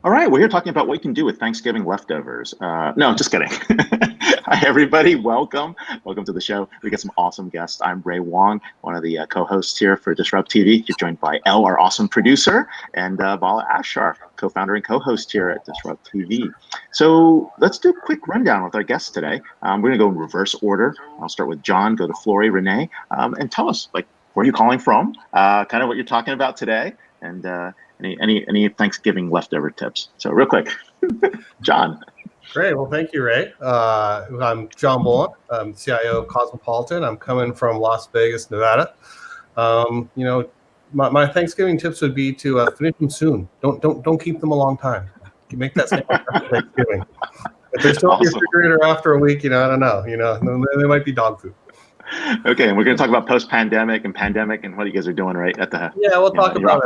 All right, we're here talking about what you can do with Thanksgiving leftovers. No, just kidding. Hi, everybody. Welcome. Welcome to the show. We got some awesome guests. I'm Ray Wang, one of the co-hosts here for DisrupTV. You're joined by Elle, our awesome producer, and Vala Afshar, co-founder and co-host here at DisrupTV. So let's do a quick rundown with our guests today. We're going to go in reverse order. I'll start with John, go to Flori, René, and tell us, like, where you're calling from, kind of what you're talking about today, and any Thanksgiving leftover tips. So real quick, John. Great. Well, thank you, Ray. I'm John Bollen. I'm CIO of Cosmopolitan. I'm coming from Las Vegas, Nevada. My Thanksgiving tips would be to finish them soon. Don't keep them a long time. You make that same after Thanksgiving. If they're still in the refrigerator after a week, I don't know. They might be dog food. Okay, and we're going to talk about post-pandemic and pandemic and what you guys are doing right at the we'll talk about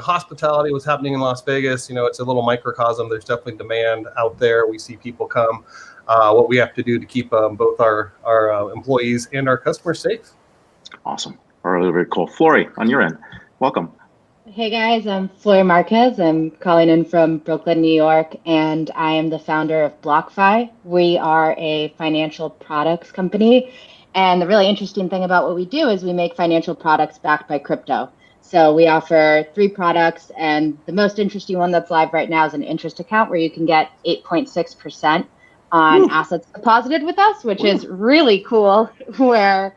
hospitality, what's happening in Las Vegas. It's a little microcosm. There's definitely demand out there. We see people come. What we have to do to keep both our employees and our customers safe. Awesome. Really, very cool. Flori, on your end, welcome. Hey guys, I'm Flori Marquez. I'm calling in from Brooklyn, New York, and I am the founder of BlockFi. We are a financial products company. And the really interesting thing about what we do is we make financial products backed by crypto. So we offer 3 products, and the most interesting one that's live right now is an interest account where you can get 8.6% on assets deposited with us, which is really cool, where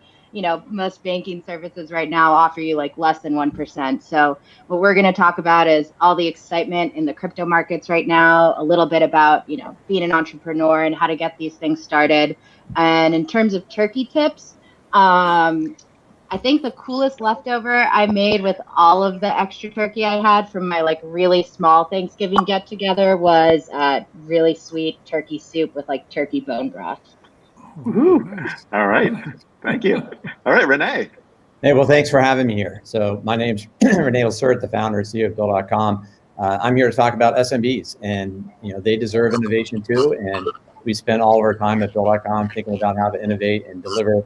most banking services right now offer you like less than 1%. So what we're going to talk about is all the excitement in the crypto markets right now, a little bit about, being an entrepreneur and how to get these things started. And in terms of turkey tips, I think the coolest leftover I made with all of the extra turkey I had from my really small Thanksgiving get together was really sweet turkey soup with turkey bone broth. All right. Thank you. All right, René. Hey, well, thanks for having me here. So my name's René Lacerte, the founder and CEO of Bill.com. I'm here to talk about Smbs, and they deserve innovation too. And we spend all of our time at Bill.com thinking about how to innovate and deliver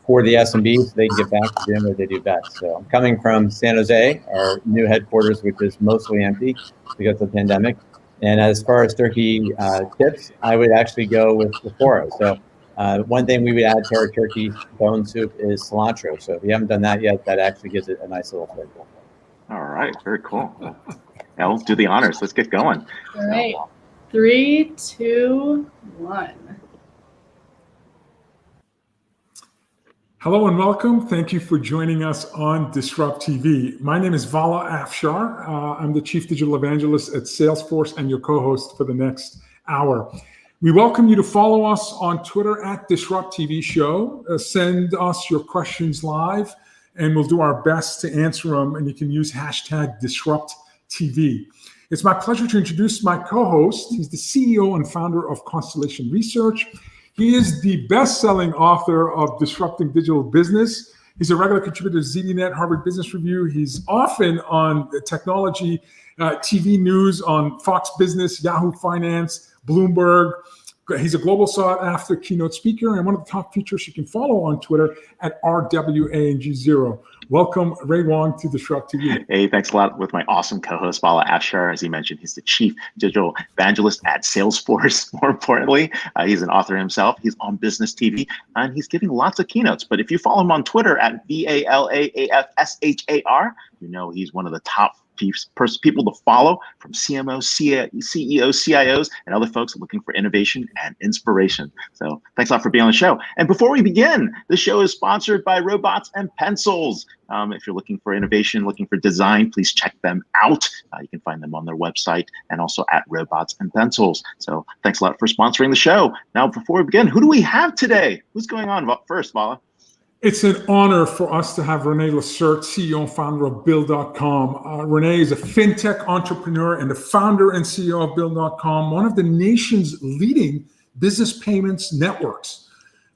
for the Smbs so they can get back to doing what they do best. So I'm coming from San Jose, our new headquarters, which is mostly empty because of the pandemic. And as far as turkey tips, I would actually go with the Foro. So one thing we would add to our turkey bone soup is cilantro. So if you haven't done that yet, that actually gives it a nice little flavor. All right, very cool. Now let's do the honors. Let's get going. All right, 3, 2, 1. Hello and welcome. Thank you for joining us on DisrupTV. My name is Vala Afshar. I'm the Chief Digital Evangelist at Salesforce and your co-host for the next hour. We welcome you to follow us on Twitter at DisrupTV Show. Send us your questions live, and we'll do our best to answer them. And you can use hashtag DisrupTV. It's my pleasure to introduce my co-host. He's the CEO and founder of Constellation Research. He is the best-selling author of Disrupting Digital Business. He's a regular contributor to ZDNet, Harvard Business Review. He's often on technology, TV news on Fox Business, Yahoo Finance, Bloomberg. He's a global sought-after keynote speaker and one of the top features you can follow on Twitter at RWANG0. Welcome, Ray Wang, to DisrupTV. Hey, thanks a lot with my awesome co-host, Vala Afshar. As he mentioned, he's the Chief Digital Evangelist at Salesforce. More importantly, he's an author himself. He's on Business TV, and he's giving lots of keynotes. But if you follow him on Twitter at VALAAFSHAR, he's one of the top people to follow from CMOs, CEOs, CIOs, and other folks looking for innovation and inspiration. So thanks a lot for being on the show. And before we begin, the show is sponsored by Robots and Pencils. If you're looking for innovation, looking for design, please check them out. You can find them on their website and also at Robots and Pencils. So thanks a lot for sponsoring the show. Now, before we begin, who do we have today? Who's going on first, Vala? It's an honor for us to have René Lacerte, CEO and founder of Bill.com. René is a fintech entrepreneur and the founder and CEO of Bill.com, one of the nation's leading business payments networks.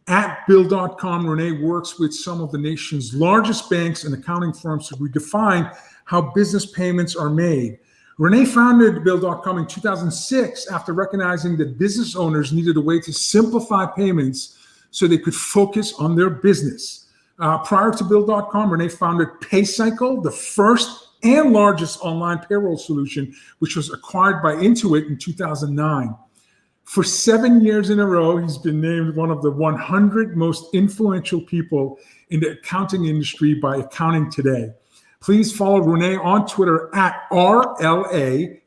At Bill.com, René works with some of the nation's largest banks and accounting firms to redefine how business payments are made. René founded Bill.com in 2006 after recognizing that business owners needed a way to simplify payments so they could focus on their business. Prior to Bill.com, René founded PayCycle, the first and largest online payroll solution, which was acquired by Intuit in 2009. For 7 years in a row, he's been named one of the 100 most influential people in the accounting industry by Accounting Today. Please follow René on Twitter at RLACERTE.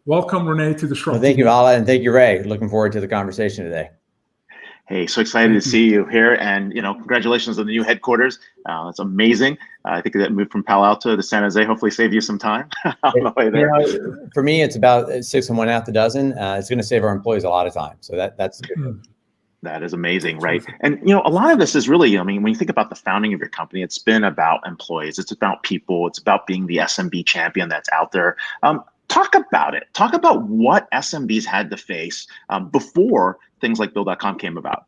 Welcome, René, to Disrupt. Well, thank you, Vala, and thank you, Ray. Looking forward to the conversation today. Hey, so excited to see you here, and congratulations on the new headquarters. That's amazing. I think that move from Palo Alto to San Jose hopefully saved you some time on the way there. For me, it's about 6 and 1 half a dozen. It's going to save our employees a lot of time, so that's good. That is amazing, right? And a lot of this is really, when you think about the founding of your company, it's been about employees, it's about people, it's about being the SMB champion that's out there. Talk about it. Talk about what SMBs had to face before things like Bill.com came about.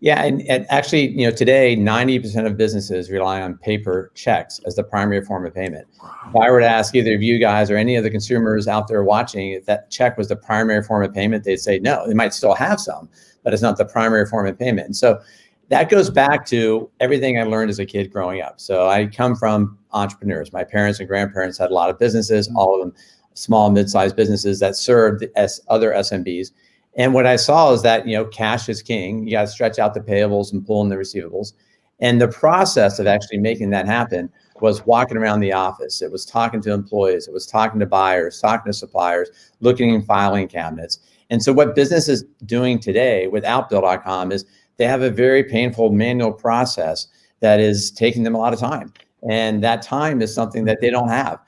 Yeah, and actually, today 90% of businesses rely on paper checks as the primary form of payment. If I were to ask either of you guys or any of the consumers out there watching if that check was the primary form of payment, they'd say no. They might still have some, but it's not the primary form of payment. And so that goes back to everything I learned as a kid growing up. So I come from entrepreneurs. My parents and grandparents had a lot of businesses, all of them small, mid-sized businesses that served as other SMBs. And what I saw is that, cash is king. You got to stretch out the payables and pull in the receivables. And the process of actually making that happen was walking around the office. It was talking to employees. It was talking to buyers, talking to suppliers, looking in filing cabinets. And so what business is doing today without Bill.com is they have a very painful manual process that is taking them a lot of time. And that time is something that they don't have.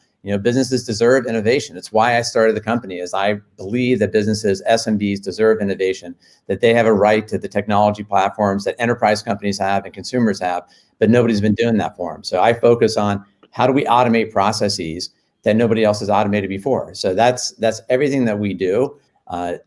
Businesses deserve innovation. It's why I started the company, is I believe that businesses, SMBs, deserve innovation, that they have a right to the technology platforms that enterprise companies have and consumers have, but nobody's been doing that for them. So I focus on how do we automate processes that nobody else has automated before. So that's everything that we do.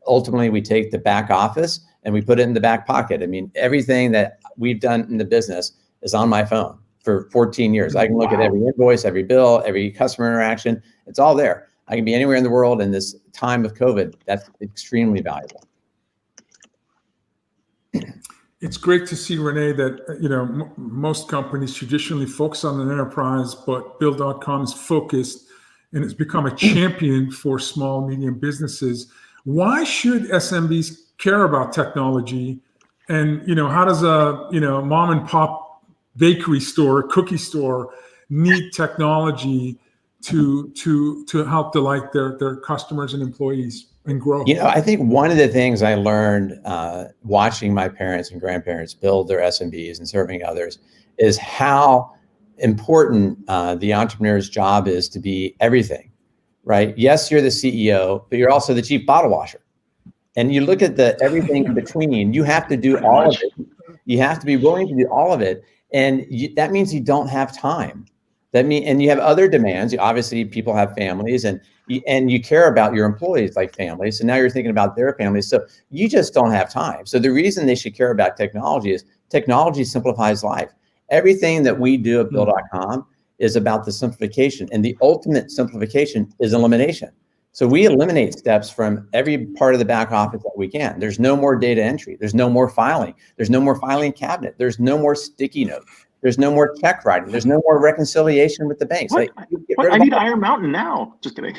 Ultimately, we take the back office and we put it in the back pocket. I mean, everything that we've done in the business is on my phone. For 14 years. I can look at every invoice, every bill, every customer interaction. It's all there. I can be anywhere in the world. In this time of COVID, that's extremely valuable. It's great to see, René, that most companies traditionally focus on an enterprise, but Bill.com is focused and it's become a champion for small, medium businesses. Why should SMBs care about technology? And how does a mom and pop bakery store, cookie store need technology to help delight their customers and employees and grow? I think one of the things I learned watching my parents and grandparents build their SMBs and serving others is how important the entrepreneur's job is to be everything, right? Yes, you're the CEO, but you're also the chief bottle washer. And you look at the everything in between, you have to do all of it. You have to be willing to do all of it. And that means you don't have time. And you have other demands. Obviously, people have families, and you care about your employees like families. So now you're thinking about their families. So you just don't have time. So the reason they should care about technology is technology simplifies life. Everything that we do at Bill.com is about the simplification, and the ultimate simplification is elimination. So we eliminate steps from every part of the back office that we can. There's no more data entry. There's no more filing. There's no more filing cabinet. There's no more sticky note. There's no more check writing. There's no more reconciliation with the banks. What? I need Iron Mountain now. Just kidding.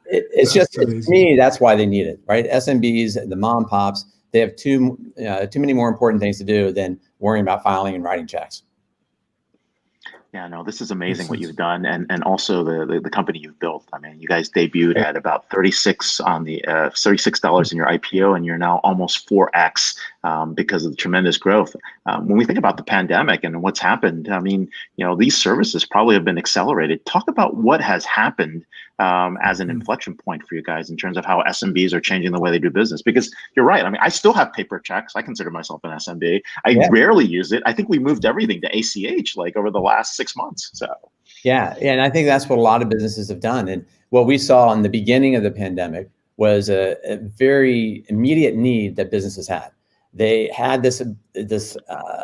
It's just, to me, that's why they need it, right? SMBs, the mom and pops, they have too many more important things to do than worrying about filing and writing checks. Yeah, no, this is amazing what you've done, and also the company you've built. I mean, you guys debuted at about $36 in your IPO, and you're now almost 4x because of the tremendous growth. When we think about the pandemic and what's happened, I mean, these services probably have been accelerated. Talk about what has happened as an inflection point for you guys in terms of how SMBs are changing the way they do business. Because you're right. I mean, I still have paper checks. I consider myself an SMB. I rarely use it. I think we moved everything to ACH like over the last 6 months. So yeah, and I think that's what a lot of businesses have done. And what we saw in the beginning of the pandemic was a very immediate need that businesses had. They had this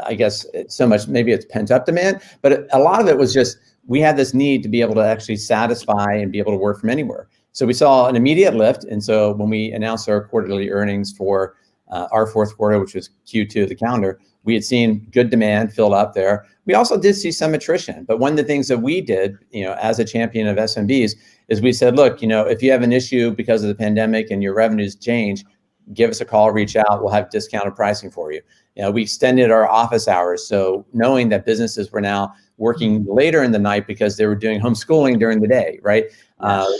I guess so much, maybe it's pent up demand, but a lot of it was just, we had this need to be able to actually satisfy and be able to work from anywhere. So we saw an immediate lift. And so when we announced our quarterly earnings for our fourth quarter, which was Q2 of the calendar, we had seen good demand filled up there. We also did see some attrition, but one of the things that we did, as a champion of SMBs, is we said, look, if you have an issue because of the pandemic and your revenues change, give us a call, reach out, we'll have discounted pricing for you. We extended our office hours. So knowing that businesses were now working later in the night because they were doing homeschooling during the day, right?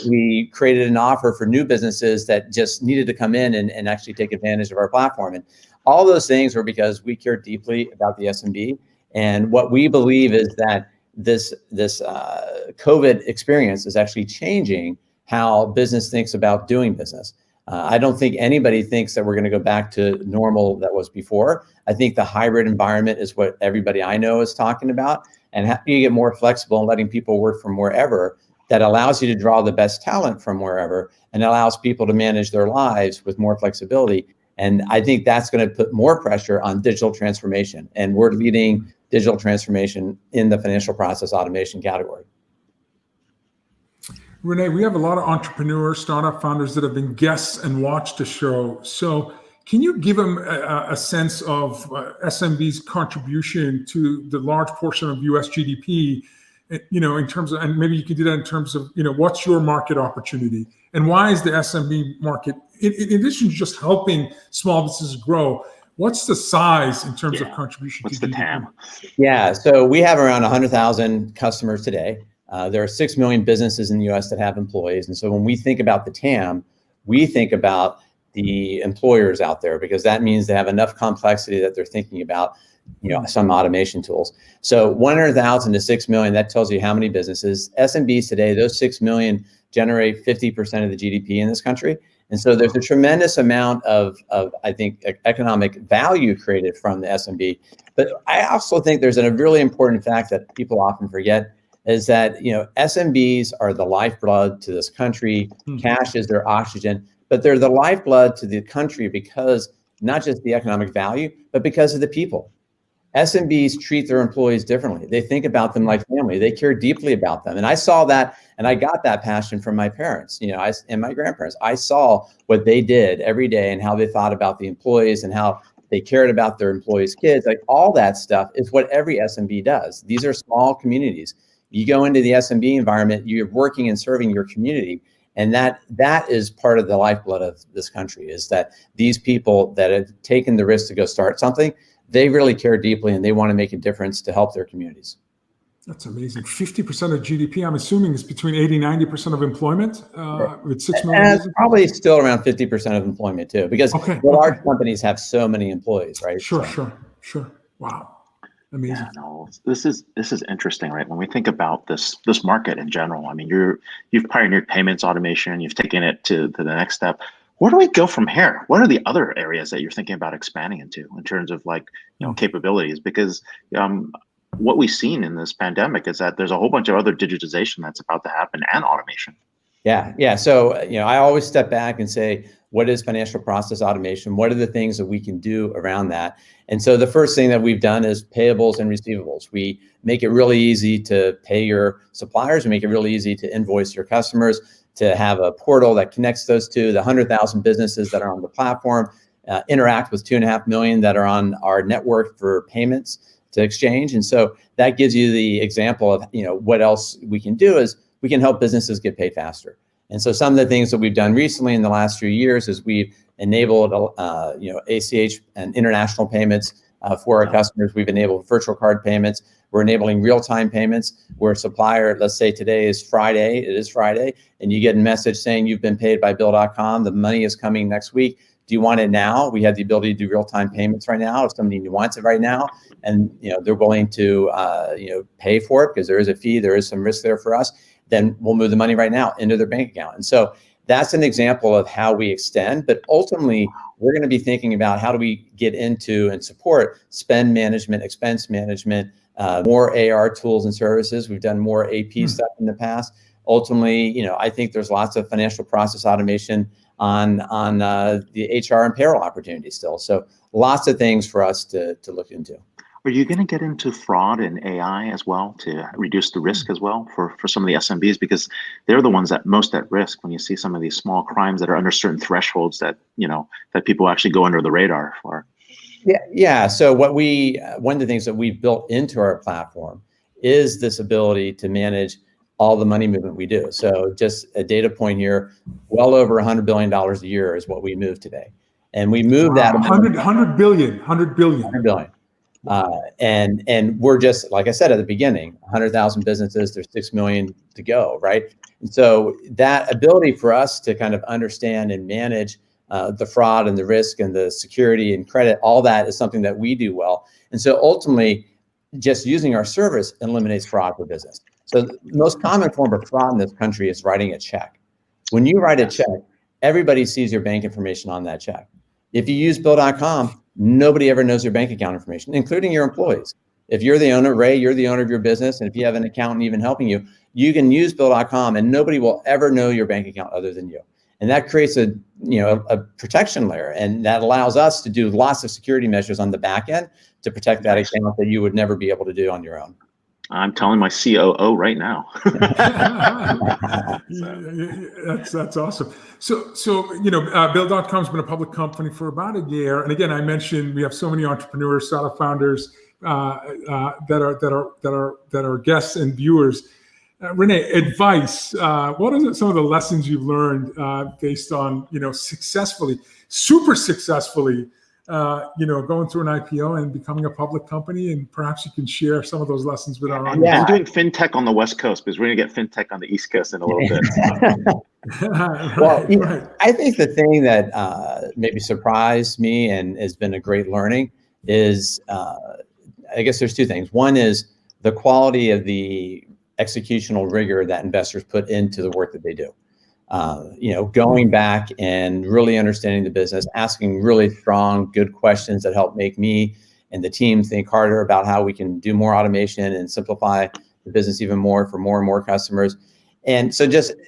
We created an offer for new businesses that just needed to come in and actually take advantage of our platform. And all those things were because we care deeply about the SMB. And what we believe is that this COVID experience is actually changing how business thinks about doing business. I don't think anybody thinks that we're going to go back to normal that was before. I think the hybrid environment is what everybody I know is talking about. And how do you get more flexible and letting people work from wherever that allows you to draw the best talent from wherever and allows people to manage their lives with more flexibility. And I think that's going to put more pressure on digital transformation. And we're leading digital transformation in the financial process automation category. René, we have a lot of entrepreneurs, startup founders that have been guests and watched the show. So can you give them a sense of SMB's contribution to the large portion of US GDP, in terms of, and maybe you could do that in terms of, what's your market opportunity and why is the SMB market, in addition to just helping small businesses grow, what's the size in terms of contribution? What's the TAM? Yeah, so we have around 100,000 customers today. There are 6 million businesses in the US that have employees. And so when we think about the TAM, we think about the employers out there because that means they have enough complexity that they're thinking about, some automation tools. So 100,000 to 6 million, that tells you how many businesses. SMBs today, those 6 million generate 50% of the GDP in this country. And so there's a tremendous amount of I think, economic value created from the SMB. But I also think there's a really important fact that people often forget is that, SMBs are the lifeblood to this country. Cash is their oxygen, but they're the lifeblood to the country because not just the economic value, but because of the people. SMBs treat their employees differently. They think about them like family. They care deeply about them. And I saw that, and I got that passion from my parents, and my grandparents. I saw what they did every day and how they thought about the employees and how they cared about their employees' kids. Like all that stuff is what every SMB does. These are small communities. You go into the SMB environment, you're working and serving your community. And that is part of the lifeblood of this country, is that these people that have taken the risk to go start something, they really care deeply and they want to make a difference to help their communities. That's amazing. 50% of GDP, I'm assuming, is between 80-90% of employment with 6 million. And it's probably still around 50% of employment too, because the large companies have so many employees, right? Sure. Wow. Amazing. Yeah, no, this is interesting, right? When we think about this market in general, I mean, you've pioneered payments automation, you've taken it to the next step. Where do we go from here? What are the other areas that you're thinking about expanding into in terms of capabilities? Because what we've seen in this pandemic is that there's a whole bunch of other digitization that's about to happen and automation. Yeah. So, I always step back and say, what is financial process automation? What are the things that we can do around that? And so the first thing that we've done is payables and receivables. We make it really easy to pay your suppliers. We make it really easy to invoice your customers, to have a portal that connects those to the 100,000 businesses that are on the platform, interact with 2.5 million that are on our network for payments to exchange. And so that gives you the example of, what else we can do is we can help businesses get paid faster. And so some of the things that we've done recently in the last few years is we've enabled, ACH and international payments for our customers. We've enabled virtual card payments. We're enabling real-time payments where a supplier, let's say today is Friday, it is Friday, and you get a message saying you've been paid by Bill.com, the money is coming next week. Do you want it now? We have the ability to do real-time payments right now if somebody wants it right now, and they're willing to pay for it because there is a fee, there is some risk there for us, then we'll move the money right now into their bank account. And so that's an example of how we extend, but ultimately we're going to be thinking about how do we get into and support spend management, expense management, more AR tools and services. We've done more AP stuff in the past. Ultimately, I think there's lots of financial process automation on the HR and payroll opportunities still. So lots of things for us to look into. Are you going to get into fraud and AI as well to reduce the risk as well for some of the SMBs? Because they're the ones that most at risk when you see some of these small crimes that are under certain thresholds that, that people actually go under the radar for. Yeah. So one of the things that we've built into our platform is this ability to manage all the money movement we do. So just a data point here, well over $100 billion a year is what we move today. And we move that 100 billion. And we're just, like I said at the beginning, 100,000 businesses, there's 6 million to go, right? And so that ability for us to kind of understand and manage the fraud and the risk and the security and credit, all that is something that we do well. And so ultimately, just using our service eliminates fraud for business. So the most common form of fraud in this country is writing a check. When you write a check, everybody sees your bank information on that check. If you use Bill.com, nobody ever knows your bank account information, including your employees. If you're the owner, Ray, you're the owner of your business, and if you have an accountant even helping you, you can use Bill.com and nobody will ever know your bank account other than you. And that creates a protection layer, and that allows us to do lots of security measures on the back end to protect that account that you would never be able to do on your own. I'm telling my COO right now. That's awesome. So Bill.com's been a public company for about a year, and again, I mentioned we have so many entrepreneurs, startup founders that are guests and viewers. René, advice. What are some of the lessons you've learned based on super successfully, going through an IPO and becoming a public company? And perhaps you can share some of those lessons with our audience. I'm doing fintech on the West Coast because we're going to get fintech on the East Coast in a little bit. Right. I think the thing that maybe surprised me and has been a great learning is, I guess there's two things. One is the quality of the executional rigor that investors put into the work that they do. Going back and really understanding the business, asking really strong, good questions that help make me and the team think harder about how we can do more automation and simplify the business even more for more and more customers. And so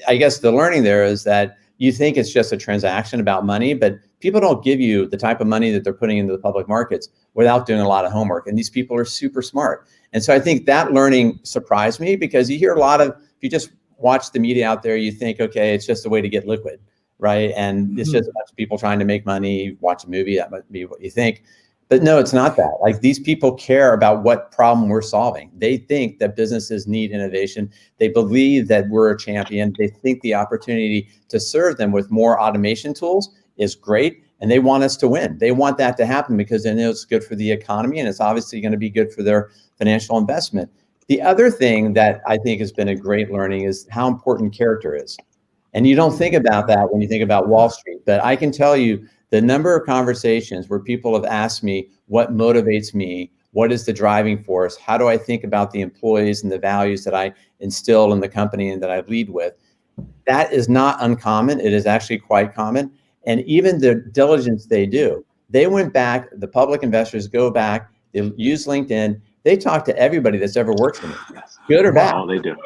I guess the learning there is that you think it's just a transaction about money, but people don't give you the type of money that they're putting into the public markets without doing a lot of homework. And these people are super smart. And so I think that learning surprised me, because you hear a lot of, if you just watch the media out there, you think, okay, it's just a way to get liquid, right? And it's just a bunch of people trying to make money, watch a movie, that might be what you think. But no, it's not that. Like, these people care about what problem we're solving. They think that businesses need innovation. They believe that we're a champion. They think the opportunity to serve them with more automation tools is great, and they want us to win. They want that to happen because they know it's good for the economy, and it's obviously going to be good for their financial investment. The other thing that I think has been a great learning is how important character is. And you don't think about that when you think about Wall Street, but I can tell you the number of conversations where people have asked me, what motivates me? What is the driving force? How do I think about the employees and the values that I instill in the company and that I lead with? That is not uncommon. It is actually quite common. And even the diligence they do, they went back, the public investors go back, they use LinkedIn, they talk to everybody that's ever worked for me, good or bad. They do.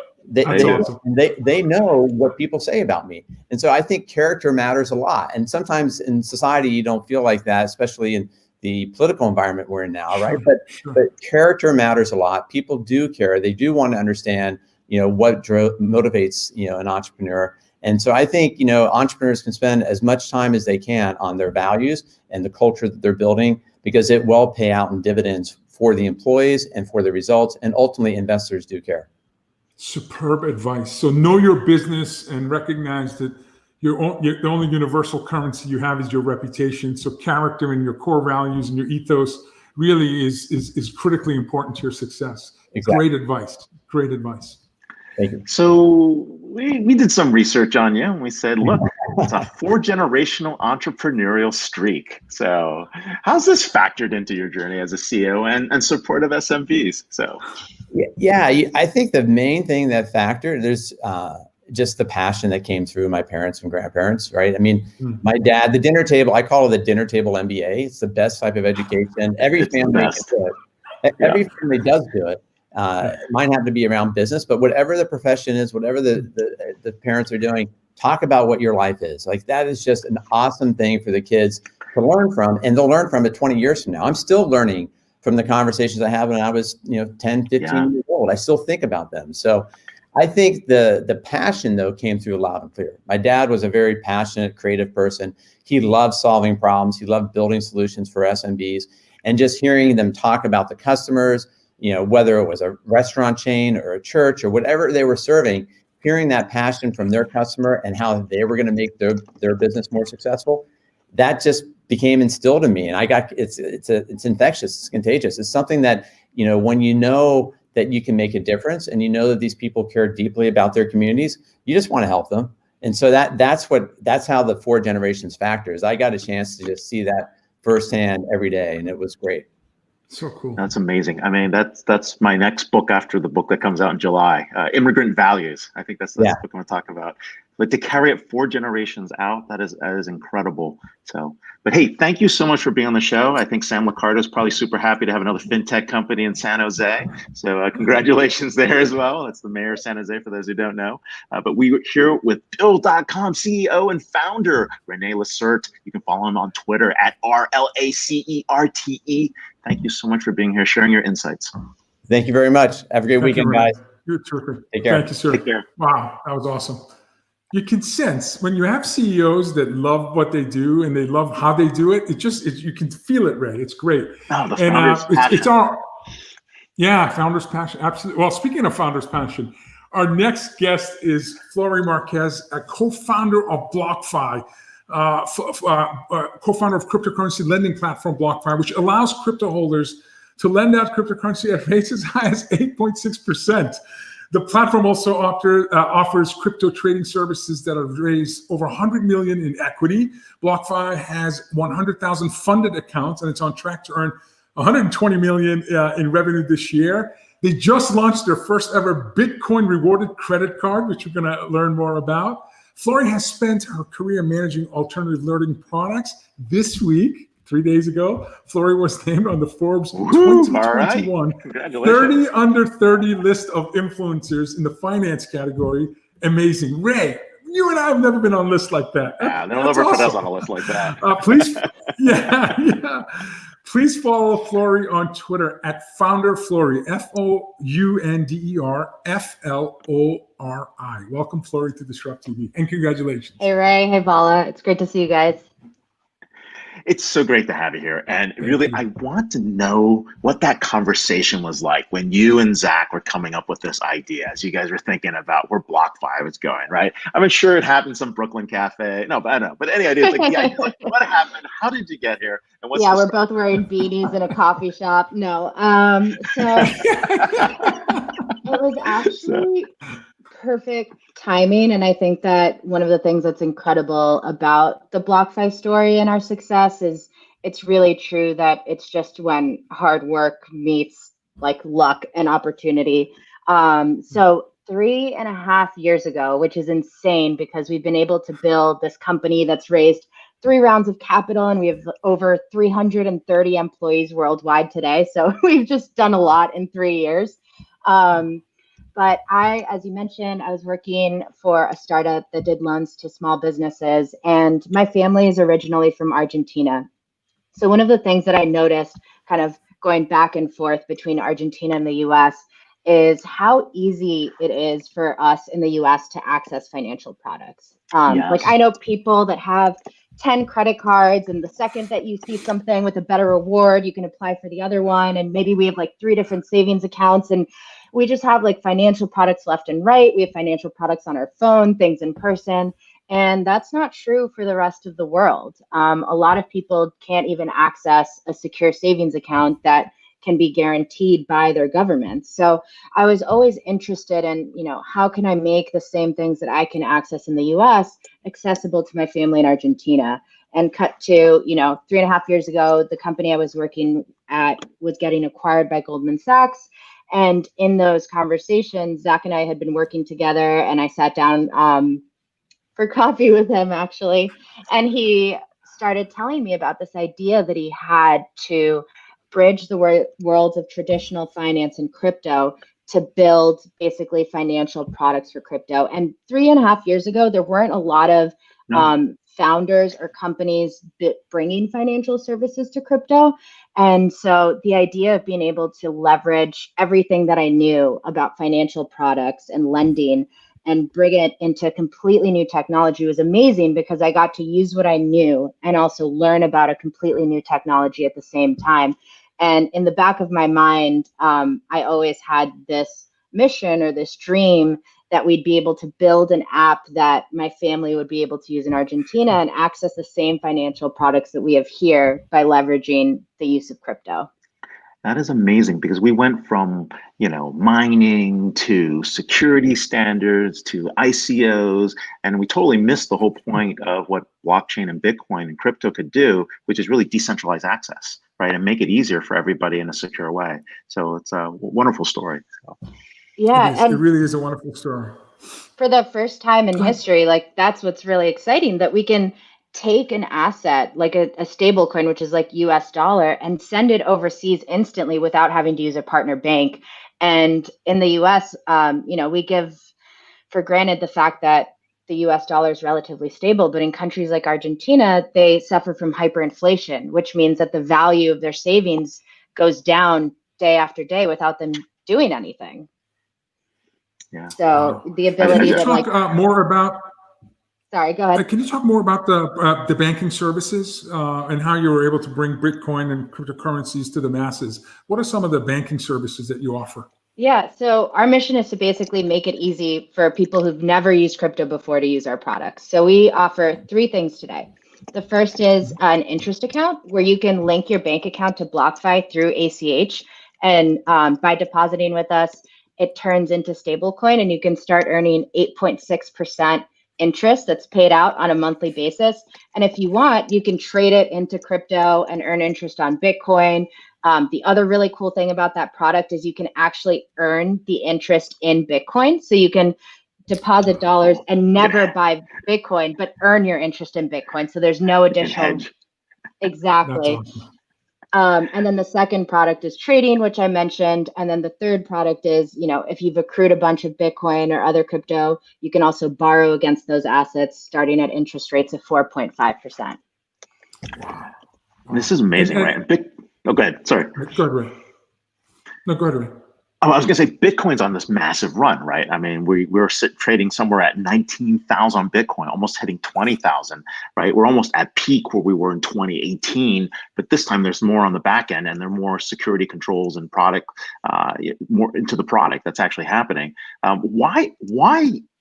They know what people say about me. And so I think character matters a lot. And sometimes in society, you don't feel like that, especially in the political environment we're in now, right? But character matters a lot. People do care. They do want to understand, what motivates, an entrepreneur. And so I think, entrepreneurs can spend as much time as they can on their values and the culture that they're building, because it will pay out in dividends for the employees and for the results. And ultimately, investors do care. Superb advice. So know your business and recognize that the only universal currency you have is your reputation. So character and your core values and your ethos really is critically important to your success. Exactly. Great advice. Great advice. Thank you. So we did some research on you, and we said, look, it's a 4-generational entrepreneurial streak. So how's this factored into your journey as a CEO and support of SMBs? So yeah, I think the main thing that factored, there's just the passion that came through my parents and grandparents, right? I mean, my dad, the dinner table, I call it the dinner table MBA. It's the best type of education. Every family can do it. Every family does do it. Mine have to be around business, but whatever the profession is, whatever the parents are doing, talk about what your life is. Like, that is just an awesome thing for the kids to learn from, and they'll learn from it 20 years from now. I'm still learning from the conversations I had when I was, 10, 15 years old. I still think about them. So I think the passion, though, came through loud and clear. My dad was a very passionate, creative person. He loved solving problems. He loved building solutions for SMBs. And just hearing them talk about the customers, whether it was a restaurant chain or a church or whatever they were serving, hearing that passion from their customer and how they were going to make their business more successful, that just became instilled in me. And it's infectious, it's contagious. It's something that, when you know that you can make a difference and you know that these people care deeply about their communities, you just want to help them. And so that's how the 4 generations factors. I got a chance to just see that firsthand every day, and it was great. So cool. That's amazing. I mean, that's my next book after the book that comes out in July, Immigrant Values. I think that's the book I'm going to talk about. But to carry it 4 generations out, that is incredible. So, but hey, thank you so much for being on the show. I think Sam Liccardo is probably super happy to have another fintech company in San Jose. So congratulations there as well. That's the mayor of San Jose for those who don't know. But we were here with Bill.com CEO and founder, René Lacerte. You can follow him on Twitter at RLACERTE. Thank you so much for being here, sharing your insights. Thank you very much. Have a great weekend, guys. You're terrific. Take care. Thank you, sir. Take care. Wow, that was awesome. You can sense when you have CEOs that love what they do and they love how they do it. You can feel it, Ray. It's great. Oh, the founder's passion. It's founder's passion. Absolutely. Well, speaking of founder's passion, our next guest is Flori Marquez, a co-founder of BlockFi, co-founder of cryptocurrency lending platform BlockFi, which allows crypto holders to lend out cryptocurrency at rates as high as 8.6%. The platform also offers crypto trading services that have raised over 100 million in equity. BlockFi has 100,000 funded accounts, and it's on track to earn 120 million in revenue this year. They just launched their first ever Bitcoin rewarded credit card, which we're going to learn more about. Flori has spent her career managing alternative learning products. This week, 3 days ago, Flori was named on the Forbes 2021 30 under 30 list of influencers in the finance category. Amazing. Ray, you and I have never been on a list like that. Yeah, they'll never put us on a list like that. Please, please follow Flori on Twitter at FounderFlori, FounderFlori. Welcome, Flori, to DisrupTV, and congratulations. Hey, Ray. Hey, Vala. It's great to see you guys. It's so great to have you here. And really, I want to know what that conversation was like when you and Zach were coming up with this idea, as you guys were thinking about where BlockFi was going, right? I'm sure it happened in some Brooklyn cafe. No, but I know. But any ideas? Like, what happened? How did you get here? And what's we're both wearing beanies in a coffee shop. No. So it was actually perfect timing. And I think that one of the things that's incredible about the BlockFi story and our success is it's really true that it's just when hard work meets like luck and opportunity. So 3.5 years ago, which is insane because we've been able to build this company that's raised 3 rounds of capital and we have over 330 employees worldwide today. So we've just done a lot in 3 years. But as you mentioned, I was working for a startup that did loans to small businesses, and my family is originally from Argentina. So one of the things that I noticed kind of going back and forth between Argentina and the US is how easy it is for us in the US to access financial products. Like I know people that have 10 credit cards, and the second that you see something with a better reward, you can apply for the other one. And maybe we have like 3 different savings accounts, and we just have like financial products left and right. We have financial products on our phone, things in person. And that's not true for the rest of the world. A lot of people can't even access a secure savings account that can be guaranteed by their government. So I was always interested in, how can I make the same things that I can access in the US accessible to my family in Argentina? And cut to, 3.5 years ago, the company I was working at was getting acquired by Goldman Sachs. And in those conversations, Zach and I had been working together, and I sat down for coffee with him, actually. And he started telling me about this idea that he had to bridge the worlds of traditional finance and crypto to build basically financial products for crypto. And 3.5 years ago, there weren't a lot of founders or companies bringing financial services to crypto. And so the idea of being able to leverage everything that I knew about financial products and lending and bring it into completely new technology was amazing, because I got to use what I knew and also learn about a completely new technology at the same time. And in the back of my mind, I always had this mission or this dream that we'd be able to build an app that my family would be able to use in Argentina and access the same financial products that we have here by leveraging the use of crypto. That is amazing, because we went from, mining to security standards to ICOs, and we totally missed the whole point of what blockchain and Bitcoin and crypto could do, which is really decentralize access, right? And make it easier for everybody in a secure way. So it's a wonderful story. So. Yeah, it really is a wonderful story. For the first time in history, like, that's what's really exciting, that we can take an asset like a stable coin, which is like US dollar, and send it overseas instantly without having to use a partner bank. And in the US, we give for granted the fact that the US dollar is relatively stable, but in countries like Argentina, they suffer from hyperinflation, which means that the value of their savings goes down day after day without them doing anything. Yeah. So the ability to talk more about. Sorry, go ahead. Can you talk more about the banking services and how you were able to bring Bitcoin and cryptocurrencies to the masses? What are some of the banking services that you offer? Yeah, so our mission is to basically make it easy for people who've never used crypto before to use our products. So we offer 3 things today. The first is an interest account, where you can link your bank account to BlockFi through ACH. And by depositing with us, it turns into stablecoin, and you can start earning 8.6% interest that's paid out on a monthly basis. And if you want, you can trade it into crypto and earn interest on Bitcoin. The other really cool thing about that product is you can actually earn the interest in Bitcoin. So you can deposit dollars and never buy Bitcoin, but earn your interest in Bitcoin. So there's no additional. Exactly. That's awesome. And then the second product is trading, which I mentioned. And then the third product is, if you've accrued a bunch of Bitcoin or other crypto, you can also borrow against those assets, starting at interest rates of 4.5%. Wow. This is amazing, right? Go ahead. Sorry. Go ahead, Ray. No, go ahead, Ray. Oh, I was going to say, Bitcoin's on this massive run, right? I mean, we're trading somewhere at 19,000 on Bitcoin, almost hitting 20,000, right? We're almost at peak where we were in 2018, but this time there's more on the back end, and there are more security controls and product, more into the product that's actually happening. Why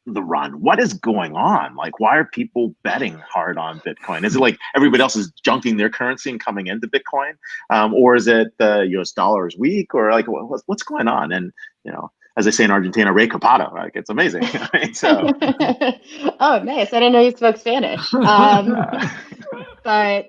the run? What is going on? Like, why are people betting hard on Bitcoin? Is it like everybody else is junking their currency and coming into Bitcoin? Or is it the US dollar is weak, or like what's going on? And, as they say in Argentina, re capado, like, it's amazing. Right? So. Oh, nice. I didn't know you spoke Spanish. But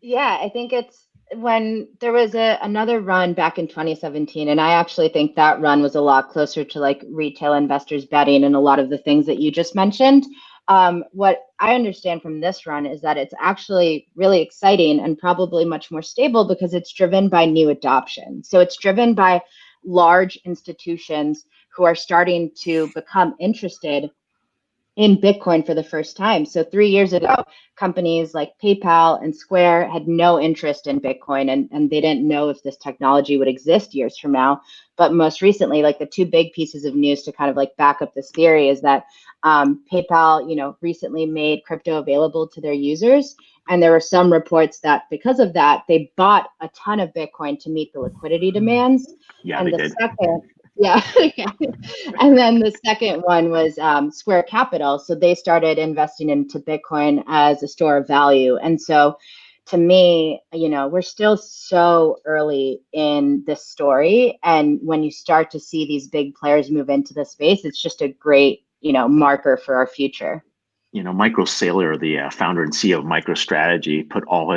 yeah, I think it's when there was another run back in 2017, and I actually think that run was a lot closer to like retail investors betting and a lot of the things that you just mentioned. What I understand from this run is that it's actually really exciting and probably much more stable, because it's driven by new adoption. So it's driven by large institutions who are starting to become interested in Bitcoin for the first time. So 3 years ago, companies like PayPal and Square had no interest in Bitcoin, and they didn't know if this technology would exist years from now. But most recently, like, the 2 big pieces of news to kind of like back up this theory is that PayPal, recently made crypto available to their users. And there were some reports that because of that, they bought a ton of Bitcoin to meet the liquidity demands. Yeah, and they the did. second, yeah. And then the second one was Square Capital. So they started investing into Bitcoin as a store of value. And so to me, we're still so early in this story. And when you start to see these big players move into the space, it's just a great, marker for our future. Michael Saylor, the founder and CEO of MicroStrategy, put all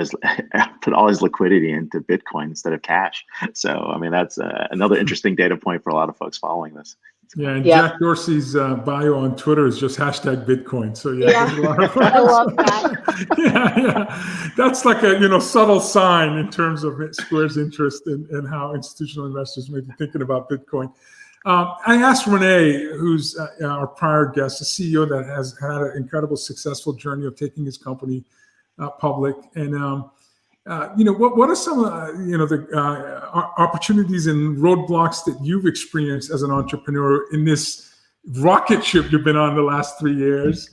his liquidity into Bitcoin instead of cash. So, I mean, that's another interesting data point for a lot of folks following this. Yeah, and Jack Dorsey's bio on Twitter is just #Bitcoin. So there's a lot of I love that. yeah, that's like a subtle sign in terms of Square's interest in how institutional investors may be thinking about Bitcoin. I asked René, who's our prior guest, a CEO that has had an incredible, successful journey of taking his company public, and what are some of the opportunities and roadblocks that you've experienced as an entrepreneur in this rocket ship you've been on the last 3 years,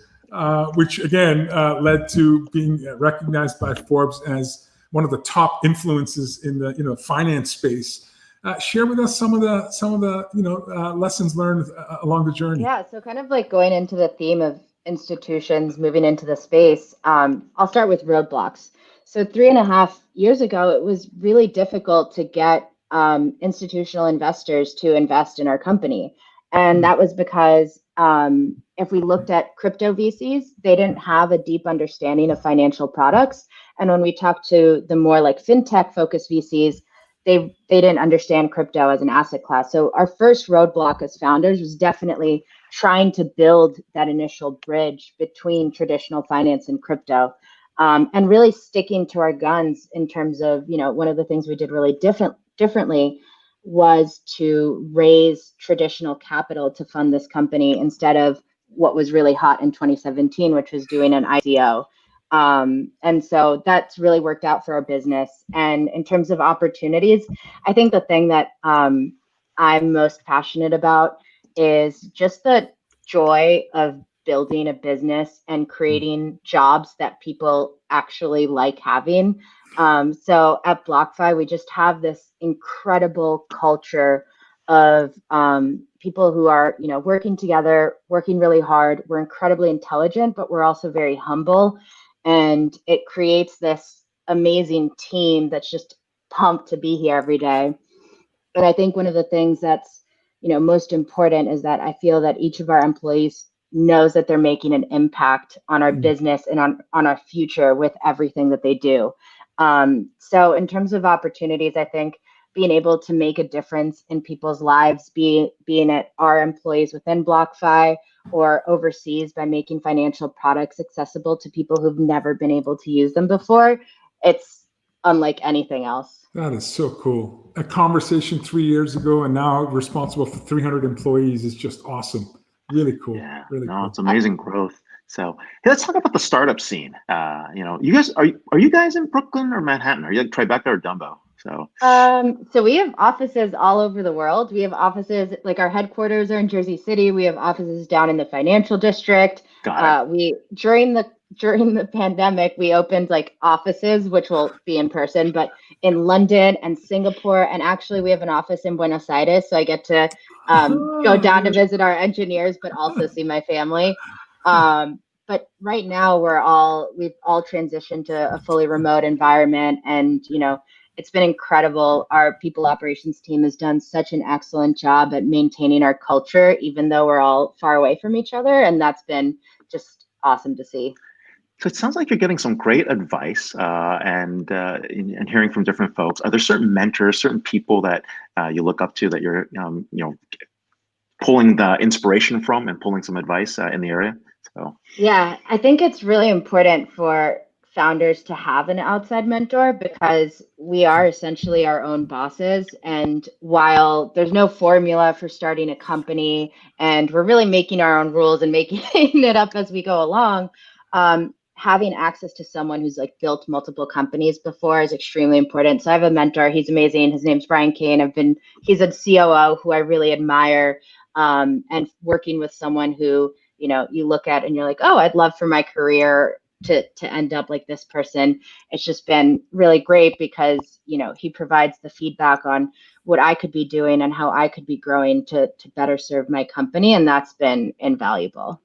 which again led to being recognized by Forbes as one of the top influences in the finance space. Share with us some of the lessons learned along the journey. Yeah, so kind of like going into the theme of institutions moving into the space, I'll start with roadblocks. So 3.5 years ago, it was really difficult to get institutional investors to invest in our company. And that was because if we looked at crypto VCs, they didn't have a deep understanding of financial products. And when we talked to the more like fintech focused VCs, they didn't understand crypto as an asset class. So our first roadblock as founders was definitely trying to build that initial bridge between traditional finance and crypto, and really sticking to our guns in terms of, one of the things we did really differently was to raise traditional capital to fund this company instead of what was really hot in 2017, which was doing an ICO. And so that's really worked out for our business. And in terms of opportunities, I think the thing that I'm most passionate about is just the joy of building a business and creating jobs that people actually like having. So at BlockFi, we just have this incredible culture of people who are, working together, working really hard. We're incredibly intelligent, but we're also very humble. And it creates this amazing team that's just pumped to be here every day. And I think one of the things that's, most important is that I feel that each of our employees knows that they're making an impact on our business and on our future with everything that they do. So in terms of opportunities, I think being able to make a difference in people's lives, being at our employees within BlockFi or overseas by making financial products accessible to people who've never been able to use them before, it's unlike anything else. That is so cool. A conversation 3 years ago and now responsible for 300 employees is just awesome. Really cool. Yeah, really cool. It's amazing growth. So hey, let's talk about the startup scene. You guys are you guys in Brooklyn or Manhattan? Are you like Tribeca or Dumbo? So we have offices all over the world. We have offices, like our headquarters are in Jersey City. We have offices down in the financial district. Got it. During the pandemic, we opened like offices, which will be in person, but in London and Singapore, and actually we have an office in Buenos Aires. So I get to go down to visit our engineers, but also see my family. But right now we've all transitioned to a fully remote environment, and it's been incredible. Our people operations team has done such an excellent job at maintaining our culture, even though we're all far away from each other, and that's been just awesome to see. So it sounds like you're getting some great advice and hearing from different folks. Are there certain mentors, certain people that you look up to that you're pulling the inspiration from and pulling some advice in the area? So yeah, I think it's really important for founders to have an outside mentor because we are essentially our own bosses. And while there's no formula for starting a company and we're really making our own rules and making it up as we go along, having access to someone who's like built multiple companies before is extremely important. So I have a mentor. He's amazing. His name's Brian Kane. He's a COO who I really admire, and working with someone who, you look at and you're like, oh, I'd love for my career to end up like this person. It's just been really great because, he provides the feedback on what I could be doing and how I could be growing to better serve my company. And that's been invaluable.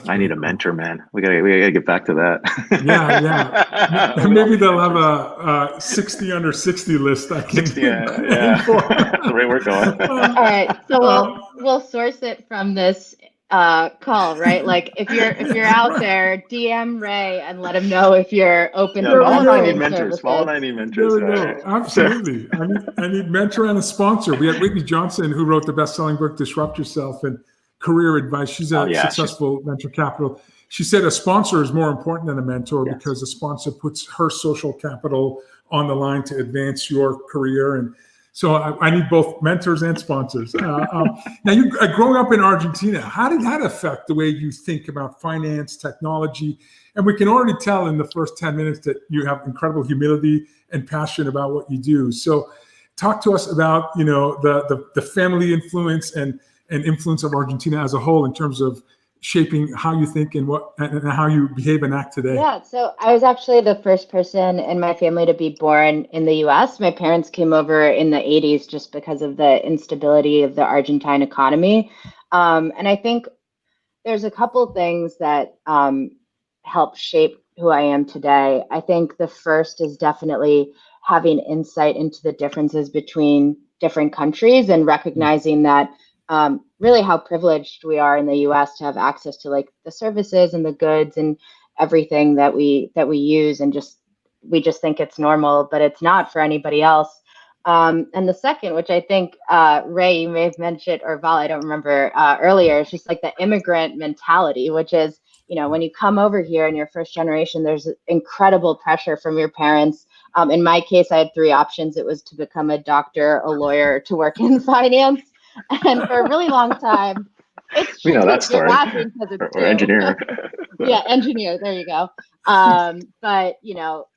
I need a mentor, man. We gotta get back to that. Yeah. Maybe they'll have a 60 under 60 list. I can. Yeah. That's the way we're going. All right, so we'll source it from this call, right? Like if you're out there, DM Ray and let him know if you're open to I need mentors. I need mentors. There we go. Absolutely. I need mentor and a sponsor. We had Whitney Johnson, who wrote the best-selling book Disrupt Yourself and Career Advice. She's a successful venture capital. She said a sponsor is more important than a mentor because a sponsor puts her social capital on the line to advance your career. And so I need both mentors and sponsors. Now, you growing up in Argentina, how did that affect the way you think about finance, technology? And we can already tell in the first 10 minutes that you have incredible humility and passion about what you do. So talk to us about, the family influence and and influence of Argentina as a whole in terms of shaping how you think and how you behave and act today? Yeah, so I was actually the first person in my family to be born in the US. My parents came over in the 80s just because of the instability of the Argentine economy. And I think there's a couple things that help shape who I am today. I think the first is definitely having insight into the differences between different countries and recognizing that really how privileged we are in the US to have access to like the services and the goods and everything that we use, and we just think it's normal, but it's not for anybody else. And the second, which I think Ray, you may have mentioned, or Val, I don't remember earlier, is just like the immigrant mentality, which is, you know, when you come over here and you're first generation, there's incredible pressure from your parents. In my case, I had three options. It was to become a doctor, a lawyer, to work in finance. And for a really long time, it's We know that story. Or engineer. Yeah, engineer. There you go. But, you know,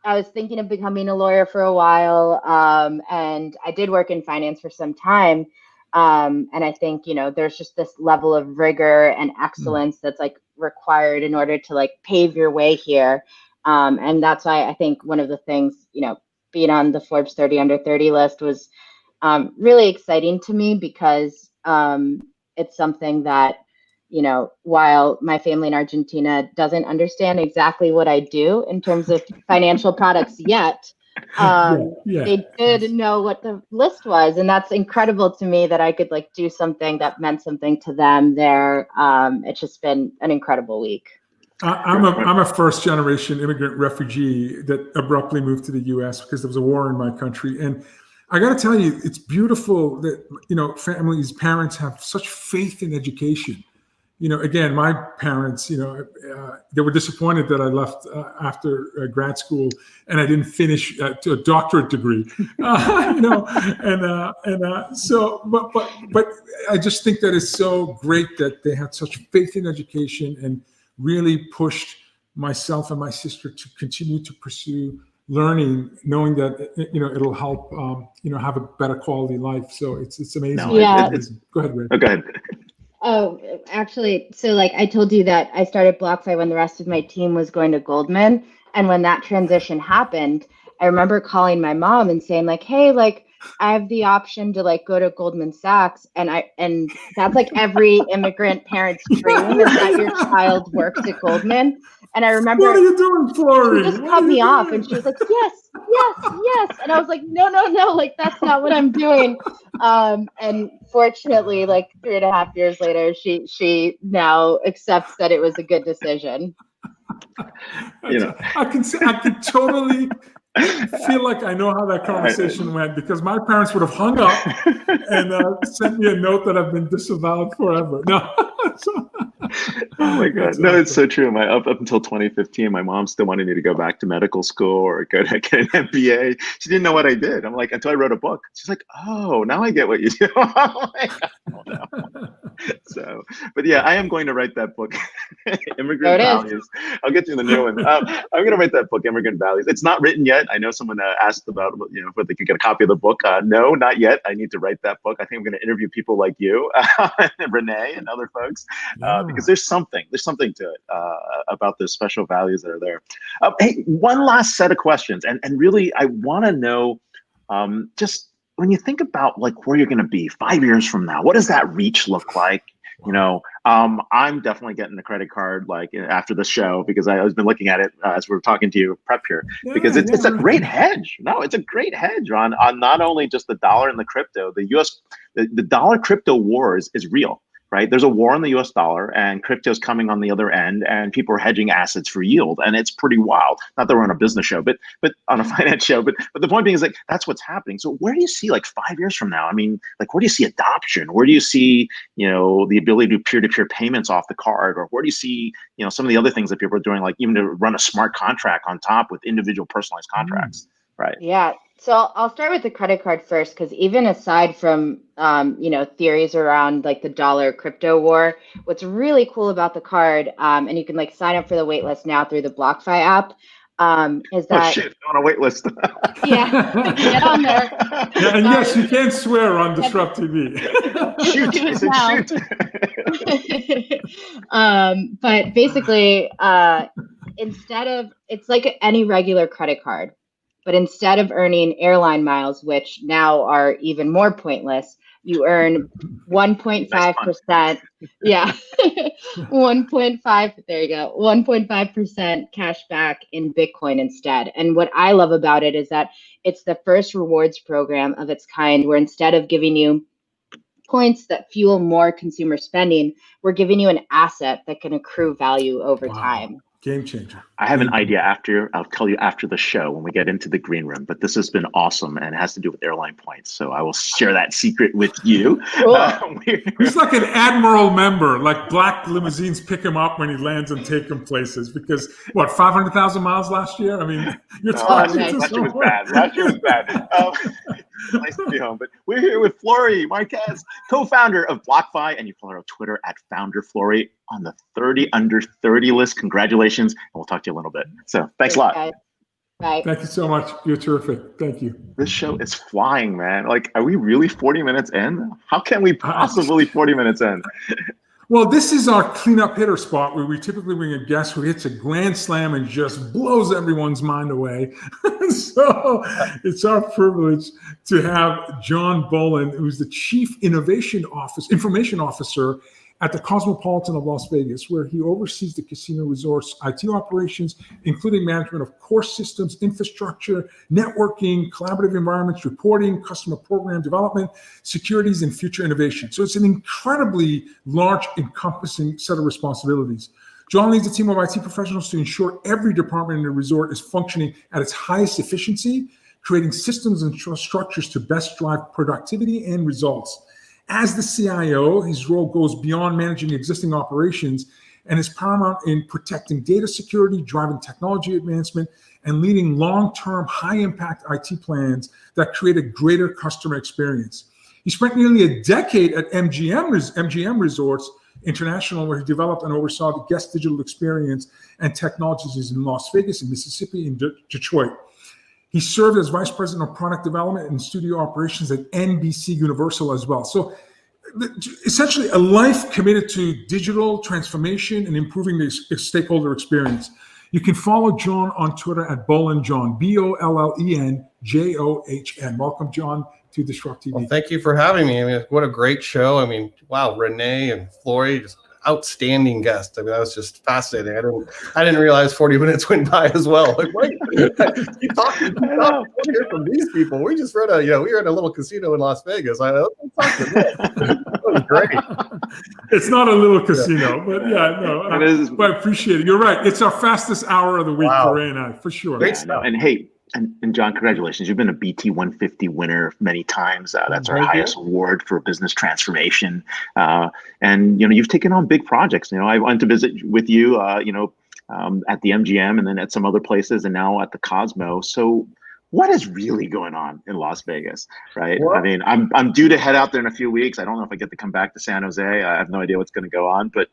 I was thinking of becoming a lawyer for a while, and I did work in finance for some time. And I think, you know, there's just this level of rigor and excellence that's like required in order to like pave your way here. And that's why I think one of the things, you know, being on the Forbes 30 under 30 list was really exciting to me, because it's something that, you know, while my family in Argentina doesn't understand exactly what I do in terms of financial products yet, they did know what the list was. And that's incredible to me that I could like do something that meant something to them there. It's just been an incredible week. I'm a first generation immigrant refugee that abruptly moved to the US because there was a war in my country. And I got to tell you, it's beautiful that, you know, parents have such faith in education. You know, again, my parents, you know, they were disappointed that I left after grad school and I didn't finish to a doctorate degree, you know, but I just think that it's so great that they had such faith in education and really pushed myself and my sister to continue to pursue learning, knowing that, you know, it'll help, you know, have a better quality life. So it's amazing. No, yeah. Go ahead, Ray. Oh, go ahead. Oh, actually, so like I told you that I started BlockFi when the rest of my team was going to Goldman. And when that transition happened, I remember calling my mom and saying like, hey, like I have the option to like go to Goldman Sachs. And that's like every immigrant parent's dream, is that your child works at Goldman. And I remember, what are you doing, Flory? She just cut me off and she was like, yes. And I was like, no, like that's not what I'm doing. And fortunately, like 3.5 years later, she now accepts that it was a good decision. You know, I can totally feel like I know how that conversation went, because my parents would have hung up and sent me a note that I've been disavowed forever. No. Oh my God. No, it's so true. Up until 2015, my mom still wanted me to go back to medical school or go to get an MBA. She didn't know what I did. I'm like, until I wrote a book. She's like, oh, now I get what you do. I'm like, oh, no. So, but yeah, I am going to write that book, Immigrant Values. I'll get you the new one. I'm going to write that book, Immigrant Values. It's not written yet. I know someone asked about, you know, if they could get a copy of the book. No, not yet. I need to write that book. I think I'm going to interview people like you, and Renee, and other folks, because there's something to it about those special values that are there. Hey, one last set of questions, and really, I want to know, just when you think about like where you're going to be 5 years from now, what does that reach look like? You know, I'm definitely getting a credit card like after the show, because I've been looking at it as we're talking to you prep here, because it's a great hedge. No, it's a great hedge on not only just the dollar and the crypto. The dollar crypto war is real. Right? There's a war on the US dollar, and crypto's coming on the other end, and people are hedging assets for yield. And it's pretty wild. Not that we're on a business show, but on a finance show. But the point being is like, that's what's happening. So where do you see like 5 years from now? I mean, like, where do you see adoption? Where do you see, you know, the ability to do peer-to-peer payments off the card? Or where do you see, you know, some of the other things that people are doing, like even to run a smart contract on top with individual personalized contracts, right? Yeah. So I'll start with the credit card first, because even aside from, you know, theories around like the dollar crypto war, what's really cool about the card, and you can like sign up for the waitlist now through the BlockFi app, is Oh that shit, on a wait list. yeah, get on there. Yeah, and yes, you can swear on Disrupt TV. Shoot, Do I it said now. shoot. But basically, instead of, it's like any regular credit card, but instead of earning airline miles, which now are even more pointless, you earn 1.5%. Yeah. 1.5, there you go. 1.5% cash back in Bitcoin instead. And what I love about it is that it's the first rewards program of its kind, where instead of giving you points that fuel more consumer spending, we're giving you an asset that can accrue value over time. Game changer. I have an idea I'll tell you after the show when we get into the green room, but this has been awesome and it has to do with airline points. So I will share that secret with you. Cool. He's like an admiral member, like black limousines pick him up when he lands and take him places because, 500,000 miles last year? I mean, you're talking nice. Last year was bad. Last year was bad. Nice to be home. But we're here with Flori Marquez, co-founder of BlockFi, and you follow her on Twitter at FounderFlori on the 30 under 30 list. Congratulations, and we'll talk to you a little bit. So thanks a lot. Bye. Thank you so much. You're terrific. Thank you. This show is flying, man. Like, are we really 40 minutes in? How can we possibly 40 minutes in? Well, this is our cleanup hitter spot where we typically bring a guest who hits a grand slam and just blows everyone's mind away. So it's our privilege to have John Bollen, who's the Chief Information Officer at the Cosmopolitan of Las Vegas, where he oversees the casino resort's IT operations, including management of core systems, infrastructure, networking, collaborative environments, reporting, customer program development, securities, and future innovation. So it's an incredibly large, encompassing set of responsibilities. John leads a team of IT professionals to ensure every department in the resort is functioning at its highest efficiency, creating systems and structures to best drive productivity and results. As the CIO, his role goes beyond managing existing operations and is paramount in protecting data security, driving technology advancement, and leading long-term, high-impact IT plans that create a greater customer experience. He spent nearly a decade at MGM Resorts International, where he developed and oversaw the guest digital experience and technologies in Las Vegas, in Mississippi, and Detroit. He served as vice president of product development and studio operations at NBC Universal as well. So essentially a life committed to digital transformation and improving the stakeholder experience. You can follow John on Twitter at BollenJohn, BollenJohn. Welcome, John, to DisrupTV. Well, thank you for having me. I mean, what a great show. I mean, wow, René and Flori, just outstanding guest. I mean, that was just fascinating. I didn't realize 40 minutes went by as well. Like, wait, keep talking. Hear from these people. We just read we were in a little casino in Las Vegas. That was great. It's not a little casino, but I appreciate it. You're right. It's our fastest hour of the week for Ray and I, for sure. Great stuff. And hey, and John, congratulations. You've been a BT 150 winner many times. That's our highest award for business transformation. And, you've taken on big projects. I went to visit with you, at the MGM and then at some other places and now at the Cosmo. So what is really going on in Las Vegas, right? Well, I mean, I'm due to head out there in a few weeks. I don't know if I get to come back to San Jose. I have no idea what's going to go on, but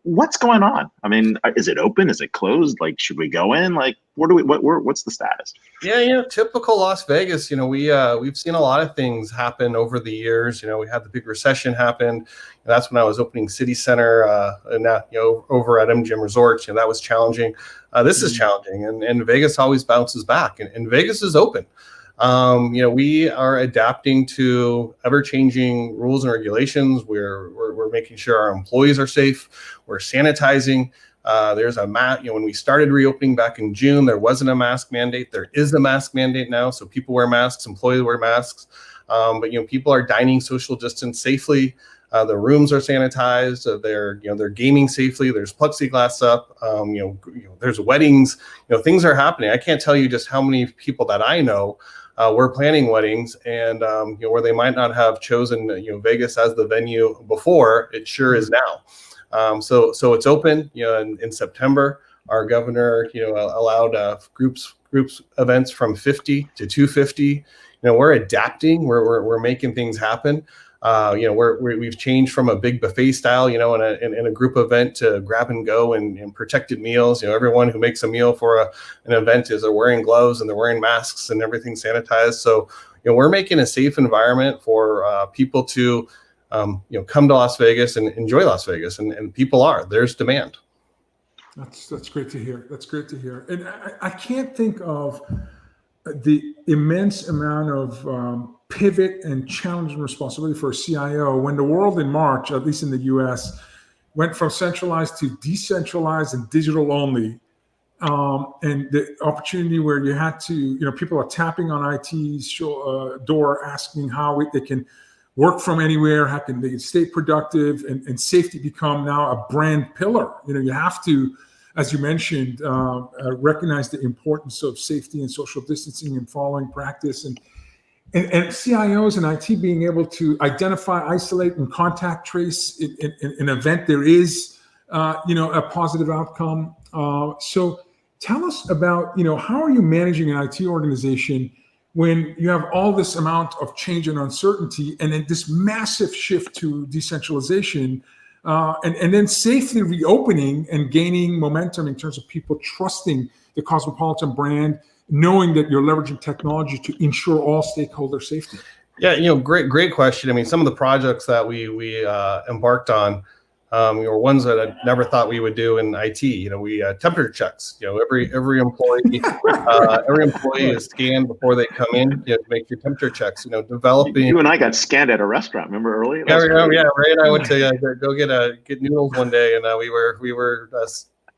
what's going on? I mean, is it open? Is it closed? Like, should we go in? Like, what's the status? Yeah, typical Las Vegas. We've seen a lot of things happen over the years. We had the big recession happen. That's when I was opening City Center, over at MGM Resorts. That was challenging. This is challenging, and Vegas always bounces back, and Vegas is open. We are adapting to ever-changing rules and regulations. We're making sure our employees are safe. We're sanitizing. There's a mask. When we started reopening back in June, there wasn't a mask mandate. There is a mask mandate now, so people wear masks, employees wear masks. But people are dining social distance safely. The rooms are sanitized. They're gaming safely. There's plexiglass up. There's weddings. Things are happening. I can't tell you just how many people that I know were planning weddings, and where they might not have chosen Vegas as the venue before, it sure is now. So it's open. In September, our governor allowed groups events from 50 to 250. We're adapting. We're making things happen. We've changed from a big buffet style, in a group event to grab and go and protected meals. Everyone who makes a meal for an event are wearing gloves and they're wearing masks and everything sanitized. So, we're making a safe environment for people to, come to Las Vegas and enjoy Las Vegas, and people there's demand. That's great to hear. That's great to hear. And I can't think of the immense amount of pivot and challenge and responsibility for a CIO when the world in March, at least in the US, went from centralized to decentralized and digital only. And the opportunity where you had to, people are tapping on IT's door, asking how they can work from anywhere, how can they stay productive, and safety become now a brand pillar. You have to, as you mentioned, recognize the importance of safety and social distancing and following practice, and CIOs and IT being able to identify, isolate, and contact trace in an event there is, a positive outcome. So tell us about, how are you managing an IT organization when you have all this amount of change and uncertainty, and then this massive shift to decentralization, and then safely reopening and gaining momentum in terms of people trusting the Cosmopolitan brand, knowing that you're leveraging technology to ensure all stakeholder safety? Yeah, great question. I mean, some of the projects that we embarked on were ones that I never thought we would do in IT. We temperature checks. Every employee is scanned before they come in. To make your temperature checks. Developing. You and I got scanned at a restaurant. Remember earlier? Yeah, Ray and I went to go get noodles one day, and we were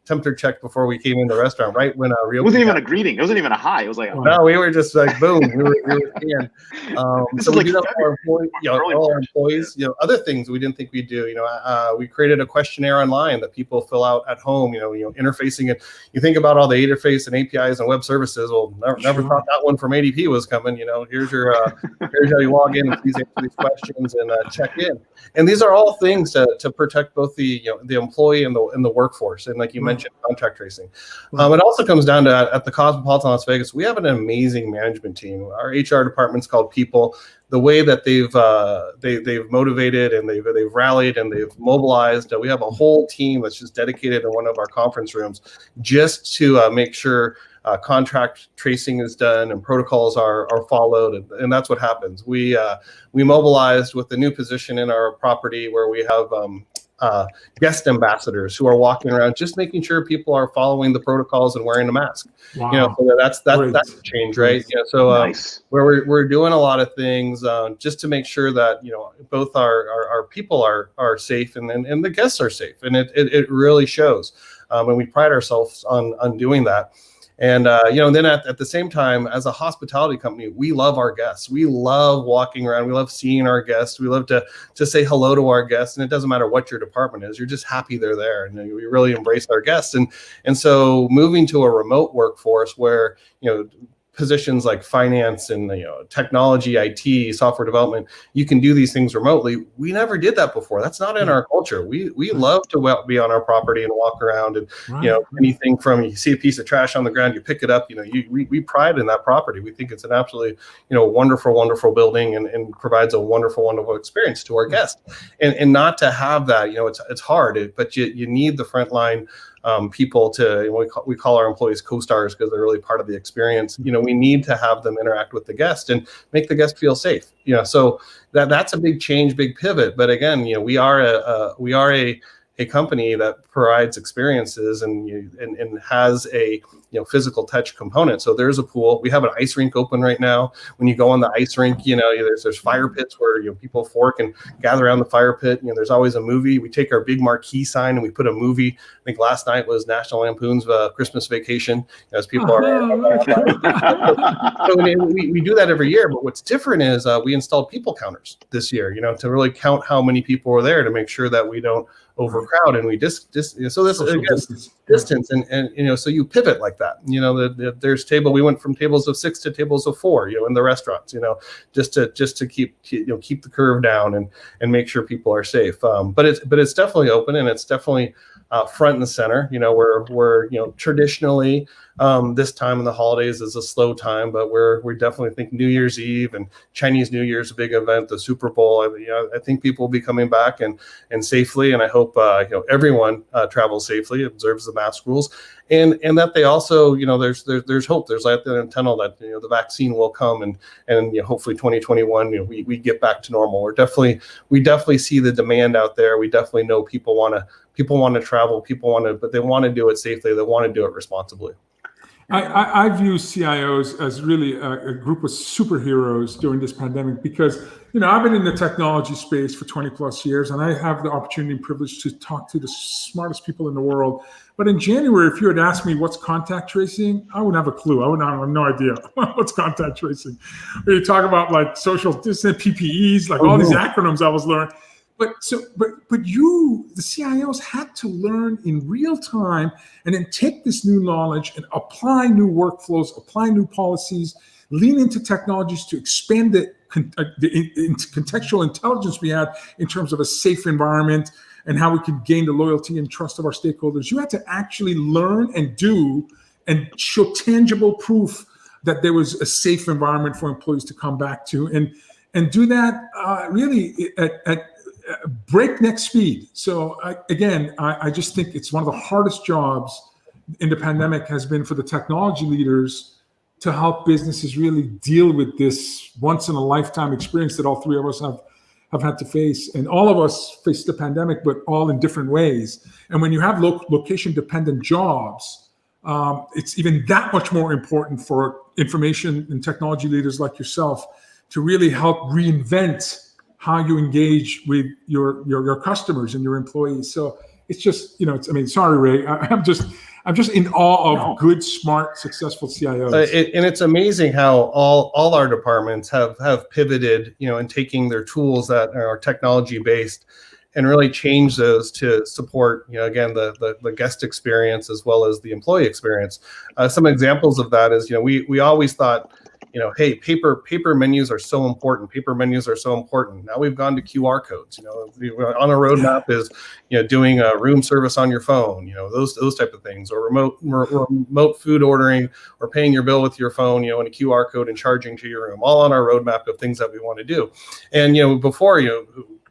temperature checked before we came in the restaurant. Right when it wasn't even a greeting. It wasn't even a hi. It was like no, we were just like boom. We were scanned. So we do that for all our employees. Other things we didn't think we'd do. We created a questionnaire online that people fill out at home. Interfacing it. You think about all the interface and APIs and web services. Well, never thought that one from ADP was coming. Here's your here's how you log in and please answer these questions and check in. And these are all things to protect both the employee and the workforce. And like you mentioned, contact tracing. It also comes down to at the Cosmopolitan Las Vegas, we have an amazing management team. Our HR department's called People. The way that they've motivated and they've rallied and they've mobilized. We have a whole team that's just dedicated in one of our conference rooms just to make sure contract tracing is done and protocols are followed, and that's what happens. We mobilized with the new position in our property where we have guest ambassadors who are walking around just making sure people are following the protocols and wearing a mask. Wow. So that's a change, right? Nice. Where we're doing a lot of things just to make sure that both our people are safe and the guests are safe, and it really shows, and we pride ourselves on doing that. And then at the same time, as a hospitality company, we love our guests. We love walking around. We love seeing our guests. We love to say hello to our guests. And it doesn't matter what your department is. You're just happy they're there. And we really embrace our guests. And so moving to a remote workforce where, positions like finance and technology, IT, software development, you can do these things remotely. We never did that before. That's not in our culture. We love to be on our property and walk around and anything from you see a piece of trash on the ground, you pick it up. We pride in that property. We think it's an absolutely wonderful building and provides a wonderful experience to our guests. And not to have that, it's hard, but you need the frontline people we call our employees co-stars because they're really part of the experience. We need to have them interact with the guest and make the guest feel safe. So that's a big change, big pivot. But again, we are a company that provides experiences and has a physical touch component. So there's a pool. We have an ice rink open right now. When you go on the ice rink, there's fire pits where people fork and gather around the fire pit. There's always a movie. We take our big marquee sign and we put a movie. I think last night was National Lampoon's Christmas Vacation, as people are. So we do that every year. But what's different is we installed people counters this year. To really count how many people were there to make sure that we don't overcrowd and we so this distance and so you pivot like that. There's we went from tables of 6 to tables of 4 in the restaurants, just to keep the curve down and make sure people are safe. But it's definitely open and it's definitely front and center. We're traditionally This time in the holidays is a slow time, but we definitely think New Year's Eve and Chinese New Year's a big event, the Super Bowl. I think people will be coming back and safely, and I hope everyone travels safely, observes the mask rules, and that they also there's hope. There's light at the end of the tunnel that the vaccine will come, and hopefully 2021 we get back to normal. We definitely see the demand out there. We definitely know people want to travel, but they want to do it safely. They want to do it responsibly. I view CIOs as really a group of superheroes during this pandemic because, I've been in the technology space for 20 plus years, and I have the opportunity and privilege to talk to the smartest people in the world. But in January, if you had asked me what's contact tracing, I wouldn't have a clue. I have no idea what's contact tracing. When you talk about like social distance, PPEs, like all these acronyms I was learning. But you, the CIOs, had to learn in real time and then take this new knowledge and apply new workflows, apply new policies, lean into technologies to expand the contextual intelligence we had in terms of a safe environment and how we could gain the loyalty and trust of our stakeholders. You had to actually learn and do and show tangible proof that there was a safe environment for employees to come back to and do that really at breakneck speed. So I just think it's one of the hardest jobs in the pandemic has been for the technology leaders to help businesses really deal with this once in a lifetime experience that all three of us have had to face. And all of us face the pandemic, but all in different ways. And when you have location dependent jobs, it's even that much more important for information and technology leaders like yourself to really help reinvent how you engage with your customers and your employees. So it's just, sorry, Ray, I'm just in awe of good, smart, successful CIOs. And it's amazing how all our departments have pivoted, in taking their tools that are technology based and really change those to support, again, the guest experience as well as the employee experience. Some examples of that is, we always thought, hey, paper menus are so important. Paper menus are so important. Now we've gone to QR codes. On a roadmap is doing a room service on your phone. Those type of things, or remote food ordering, or paying your bill with your phone. And a QR code and charging to your room. All on our roadmap of things that we want to do. And before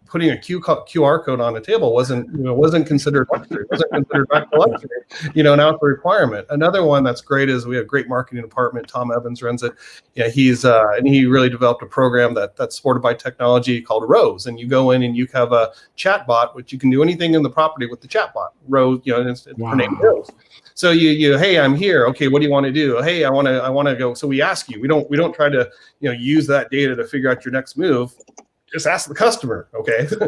putting a QR code on a table wasn't considered luxury. Wasn't considered luxury. Now it's a requirement. Another one that's great is we have a great marketing department. Tom Evans runs it. And he really developed a program that's supported by technology called Rose. And you go in and you have a chat bot, which you can do anything in the property with the chat bot. Rose, her name Rose. So you hey, I'm here. Okay, what do you want to do? Hey, I want to go. So we ask you. We don't try to use that data to figure out your next move. Just ask the customer, okay? Who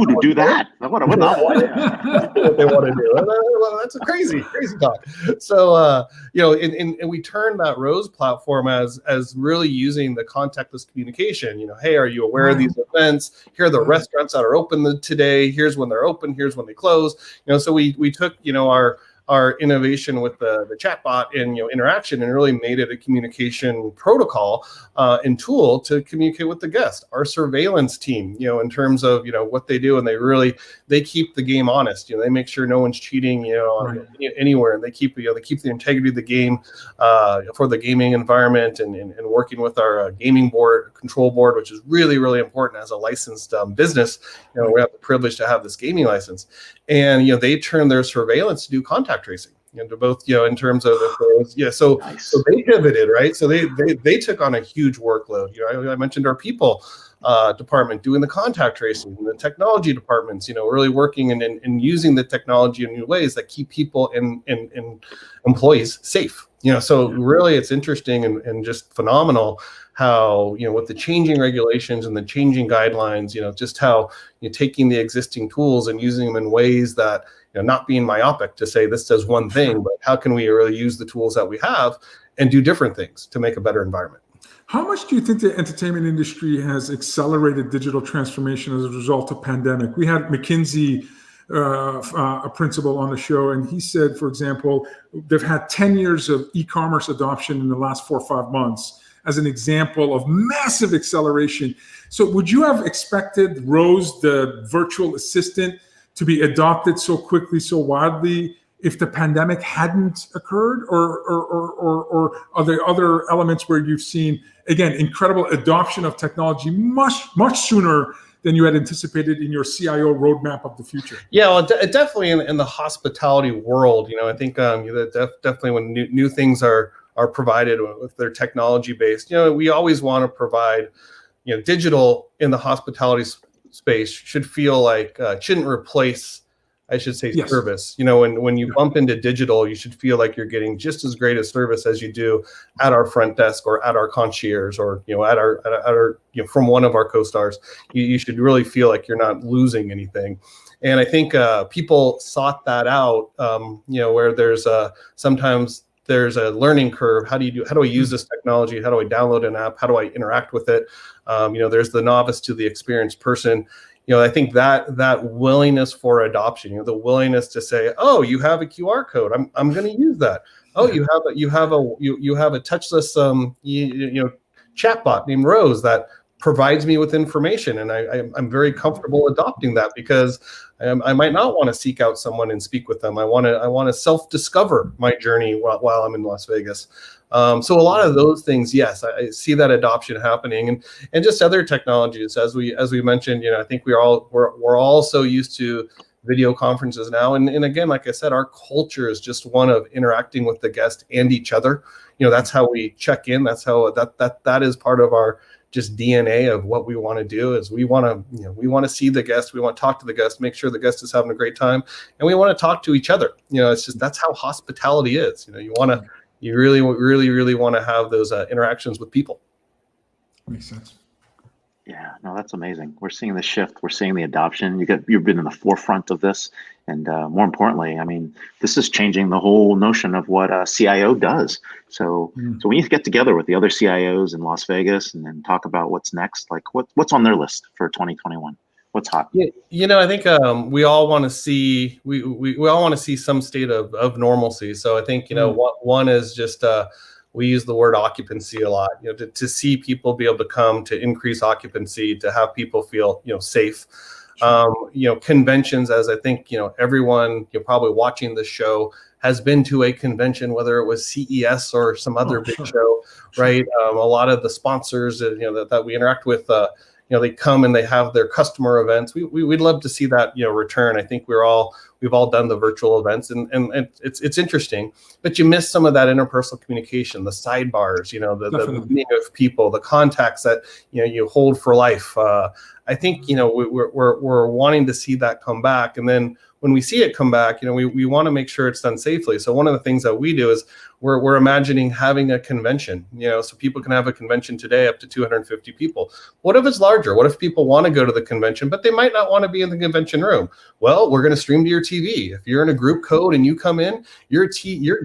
to do that? What they want to do. Well, that's a crazy talk. So, and we turned that Rose platform as really using the contactless communication. Hey, are you aware of these events? Here are the restaurants that are open today. Here's when they're open. Here's when they close. So we took our innovation with the chatbot and interaction and really made it a communication protocol and tool to communicate with the guest. Our surveillance team, in terms of what they do, and they keep the game honest. They make sure no one's cheating anywhere, and they keep the integrity of the game for the gaming environment and working with our gaming control board, which is really, really important as a licensed business. We have the privilege to have this gaming license, and they turn their surveillance to do contact tracing, to both, in terms of so they pivoted, right? So they took on a huge workload. I mentioned our people department doing the contact tracing, and the technology departments, really working and using the technology in new ways that keep people and employees safe. So really it's interesting and just phenomenal how, with the changing regulations and the changing guidelines, just how you're taking the existing tools and using them in ways that, not being myopic to say this does one thing, but how can we really use the tools that we have and do different things to make a better environment? How much do you think the entertainment industry has accelerated digital transformation as a result of pandemic? We had McKinsey, a principal on the show, and he said, for example, they've had 10 years of e-commerce adoption in the last 4 or 5 months as an example of massive acceleration. So would you have expected Rose, the virtual assistant, to be adopted so quickly, so widely if the pandemic hadn't occurred, or are there other elements where you've seen, again, incredible adoption of technology much sooner than you had anticipated in your CIO roadmap of the future? Yeah, well, definitely in the hospitality world, I think definitely when new things are provided with their technology based, we always want to provide, digital in the hospitality space should feel like shouldn't replace, I should say, yes. service. When you bump into digital, you should feel like you're getting just as great a service as you do at our front desk or at our concierge or at our from one of our co-stars. You should really feel like you're not losing anything. And I think people sought that out. Where there's sometimes there's a learning curve. How do I use this technology? How do I download an app? How do I interact with it? There's the novice to the experienced person. I think that willingness for adoption, the willingness to say, oh, you have a QR code, I'm going to use that. Oh, you have a touchless chatbot named Rose that provides me with information, and I'm very comfortable adopting that because I might not want to seek out someone and speak with them. I want to self-discover my journey while I'm in Las Vegas. So a lot of those things, yes, I see that adoption happening, and just other technologies as we mentioned. I think we're all so used to video conferences now, and again, like I said, our culture is just one of interacting with the guest and each other. That's how we check in. That's how that is part of our just DNA of what we want to do. Is we want to see the guest, we want to talk to the guest, make sure the guest is having a great time, and we want to talk to each other. It's just that's how hospitality is. You really want to have those interactions with people. Makes sense. Yeah, no, that's amazing. We're seeing the shift. We're seeing the adoption. You've been in the forefront of this, and more importantly, this is changing the whole notion of what a CIO does. So when you get together with the other CIOs in Las Vegas and then talk about what's next, like what's on their list for 2021? What's hot? Yeah, I think we all want to see we all want to see some state of normalcy. So I think one is just we use the word occupancy a lot. To see people be able to come, to increase occupancy, to have people feel safe. Conventions, as I think everyone probably watching this show has been to a convention, whether it was CES or some other big show, right? A lot of the sponsors that we interact with. They come and they have their customer events. We'd love to see that return. I think we've all done the virtual events, and it's interesting, but you miss some of that interpersonal communication, the sidebars, the meeting of people, the contacts that you hold for life. I think we're wanting to see that come back, and then when we see it come back, we want to make sure it's done safely. So one of the things that we do is we're imagining having a convention, so people can have a convention today up to 250 people. What if it's larger? What if people want to go to the convention, but they might not want to be in the convention room? Well, we're going to stream to your TV. If you're in a group code and you come in, your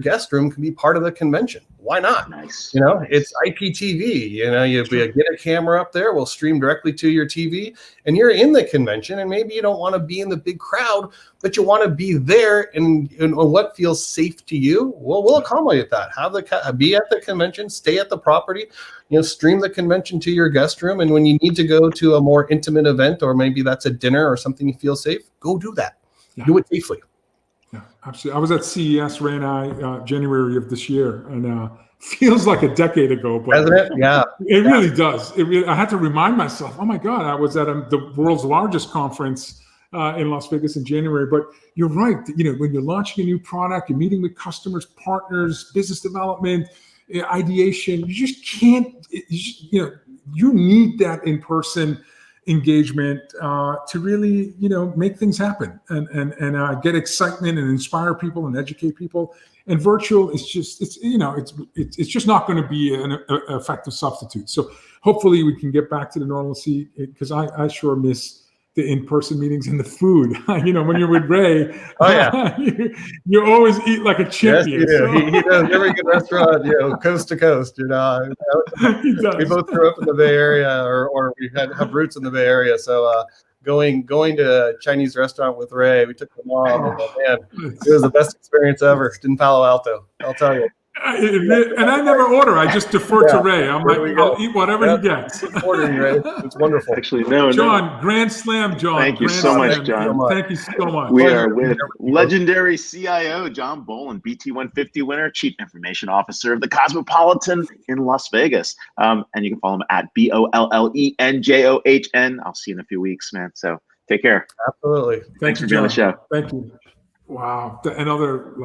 guest room can be part of the convention. Why not? Nice. It's IPTV. You get a camera up there. We'll stream directly to your TV, and you're in the convention. And maybe you don't want to be in the big crowd, but you want to be there and what feels safe to you. Well, we'll accommodate that. Be at the convention, stay at the property, stream the convention to your guest room. And when you need to go to a more intimate event, or maybe that's a dinner or something you feel safe, go do that. Yeah. Do it safely. Yeah, absolutely. I was at CES, Ray and I, January of this year, and feels like a decade ago. But hasn't it? Yeah. It really does. I had to remind myself, oh my God, I was at the world's largest conference in Las Vegas in January. But you're right. When you're launching a new product, you're meeting with customers, partners, business development, ideation, you just can't, you need that in-person engagement to really, make things happen and get excitement and inspire people and educate people. And virtual is just, it's just not going to be an effective substitute. So hopefully we can get back to the normalcy, because I sure miss the in-person meetings and the food. When you're with Ray, oh yeah, you always eat like a champion. Yes, so. He does every good restaurant, coast to coast. We both grew up in the Bay Area, or we have roots in the Bay Area. So going to a Chinese restaurant with Ray, we took the mom. And, man, it was the best experience ever in Palo Alto. I'll tell you. And I never order. I just defer to Ray. I'm like, I'll eat whatever he gets. Ordering, Ray. It's wonderful. Actually, no. John, grand slam, John. Thank you grand so slam. much, John. Thank you so much. We are with legendary CIO John Bollen, BT 150 winner, Chief Information Officer of the Cosmopolitan in Las Vegas. And you can follow him at BOLLENJOHN. I'll see you in a few weeks, man. So take care. Absolutely. Thanks for being on the show. Thank you. Wow. Another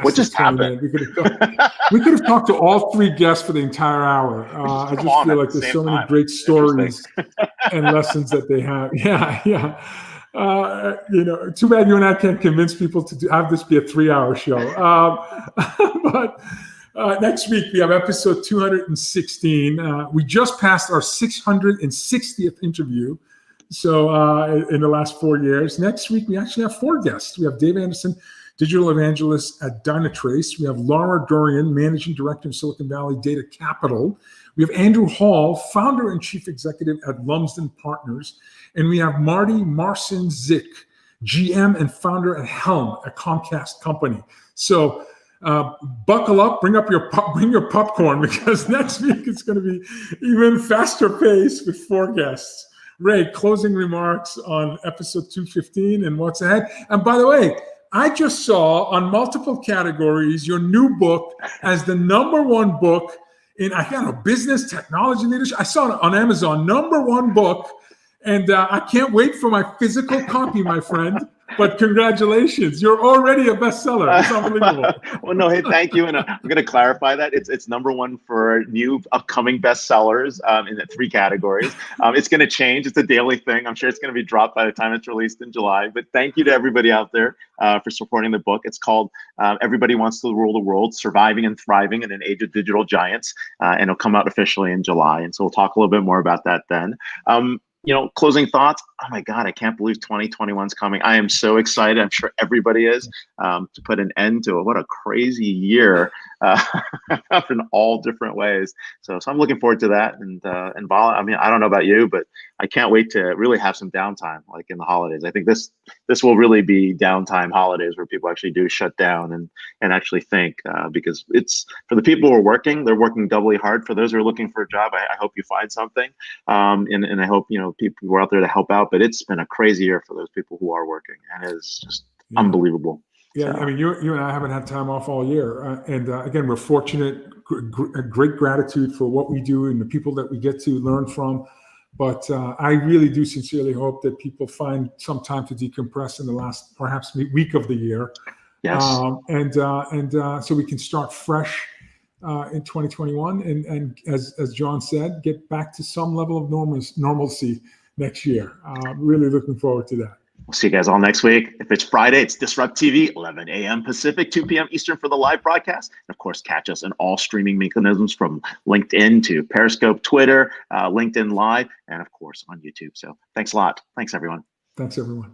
what just happened? We could have talked to all three guests for the entire hour. I just feel like there's so many great stories and lessons that they have. Yeah. Too bad you and I can't convince people to have this be a 3-hour show. But next week we have episode 216. We just passed our 660th interview. So in the last 4 years. Next week we actually have 4 guests. We have Dave Anderson, digital evangelist at Dynatrace. We have Laura Dorian, managing director of Silicon Valley Data Capital. We have Andrew Hall, founder and chief executive at Lumsden Partners. And we have Marty Marcin-Zick, GM and founder at Helm, a Comcast company. So buckle up, bring your popcorn, because next week it's going to be even faster pace with 4 guests. Ray, closing remarks on episode 215 and what's ahead. And by the way, I just saw on multiple categories your new book as the #1 book in business, technology, leadership. I saw it on Amazon, #1 book. And I can't wait for my physical copy, my friend. But congratulations, you're already a bestseller. It's unbelievable. Well, no, hey, thank you. And I'm going to clarify that. It's #1 for new upcoming bestsellers in the 3 categories. It's going to change. It's a daily thing. I'm sure it's going to be dropped by the time it's released in July. But thank you to everybody out there for supporting the book. It's called Everybody Wants to Rule the World, Surviving and Thriving in an Age of Digital Giants. And it'll come out officially in July. And so we'll talk a little bit more about that then. Closing thoughts. Oh my God, I can't believe 2021 is coming. I am so excited. I'm sure everybody is, to put an end to it. What a crazy year in all different ways. So I'm looking forward to that. And Vala, I mean, I don't know about you, but I can't wait to really have some downtime, like in the holidays. I think this will really be downtime holidays where people actually do shut down and actually think, because it's for the people who are working, they're working doubly hard. For those who are looking for a job, I hope you find something. And I hope, people who are out there to help out, but it's been a crazy year for those people who are working, and it's just unbelievable. Yeah, so. I mean, you and I haven't had time off all year. And again, we're fortunate, great gratitude for what we do and the people that we get to learn from. But I really do sincerely hope that people find some time to decompress in the last, perhaps, week of the year. Yes. So we can start fresh in 2021. And as John said, get back to some level of normalcy next year. Really looking forward to that. We'll see you guys all next week. If it's Friday, it's DisrupTV, 11 a.m. Pacific, 2 p.m. Eastern for the live broadcast. And of course, catch us in all streaming mechanisms from LinkedIn to Periscope, Twitter, LinkedIn Live, and of course on YouTube. So thanks a lot. Thanks, everyone. Thanks, everyone.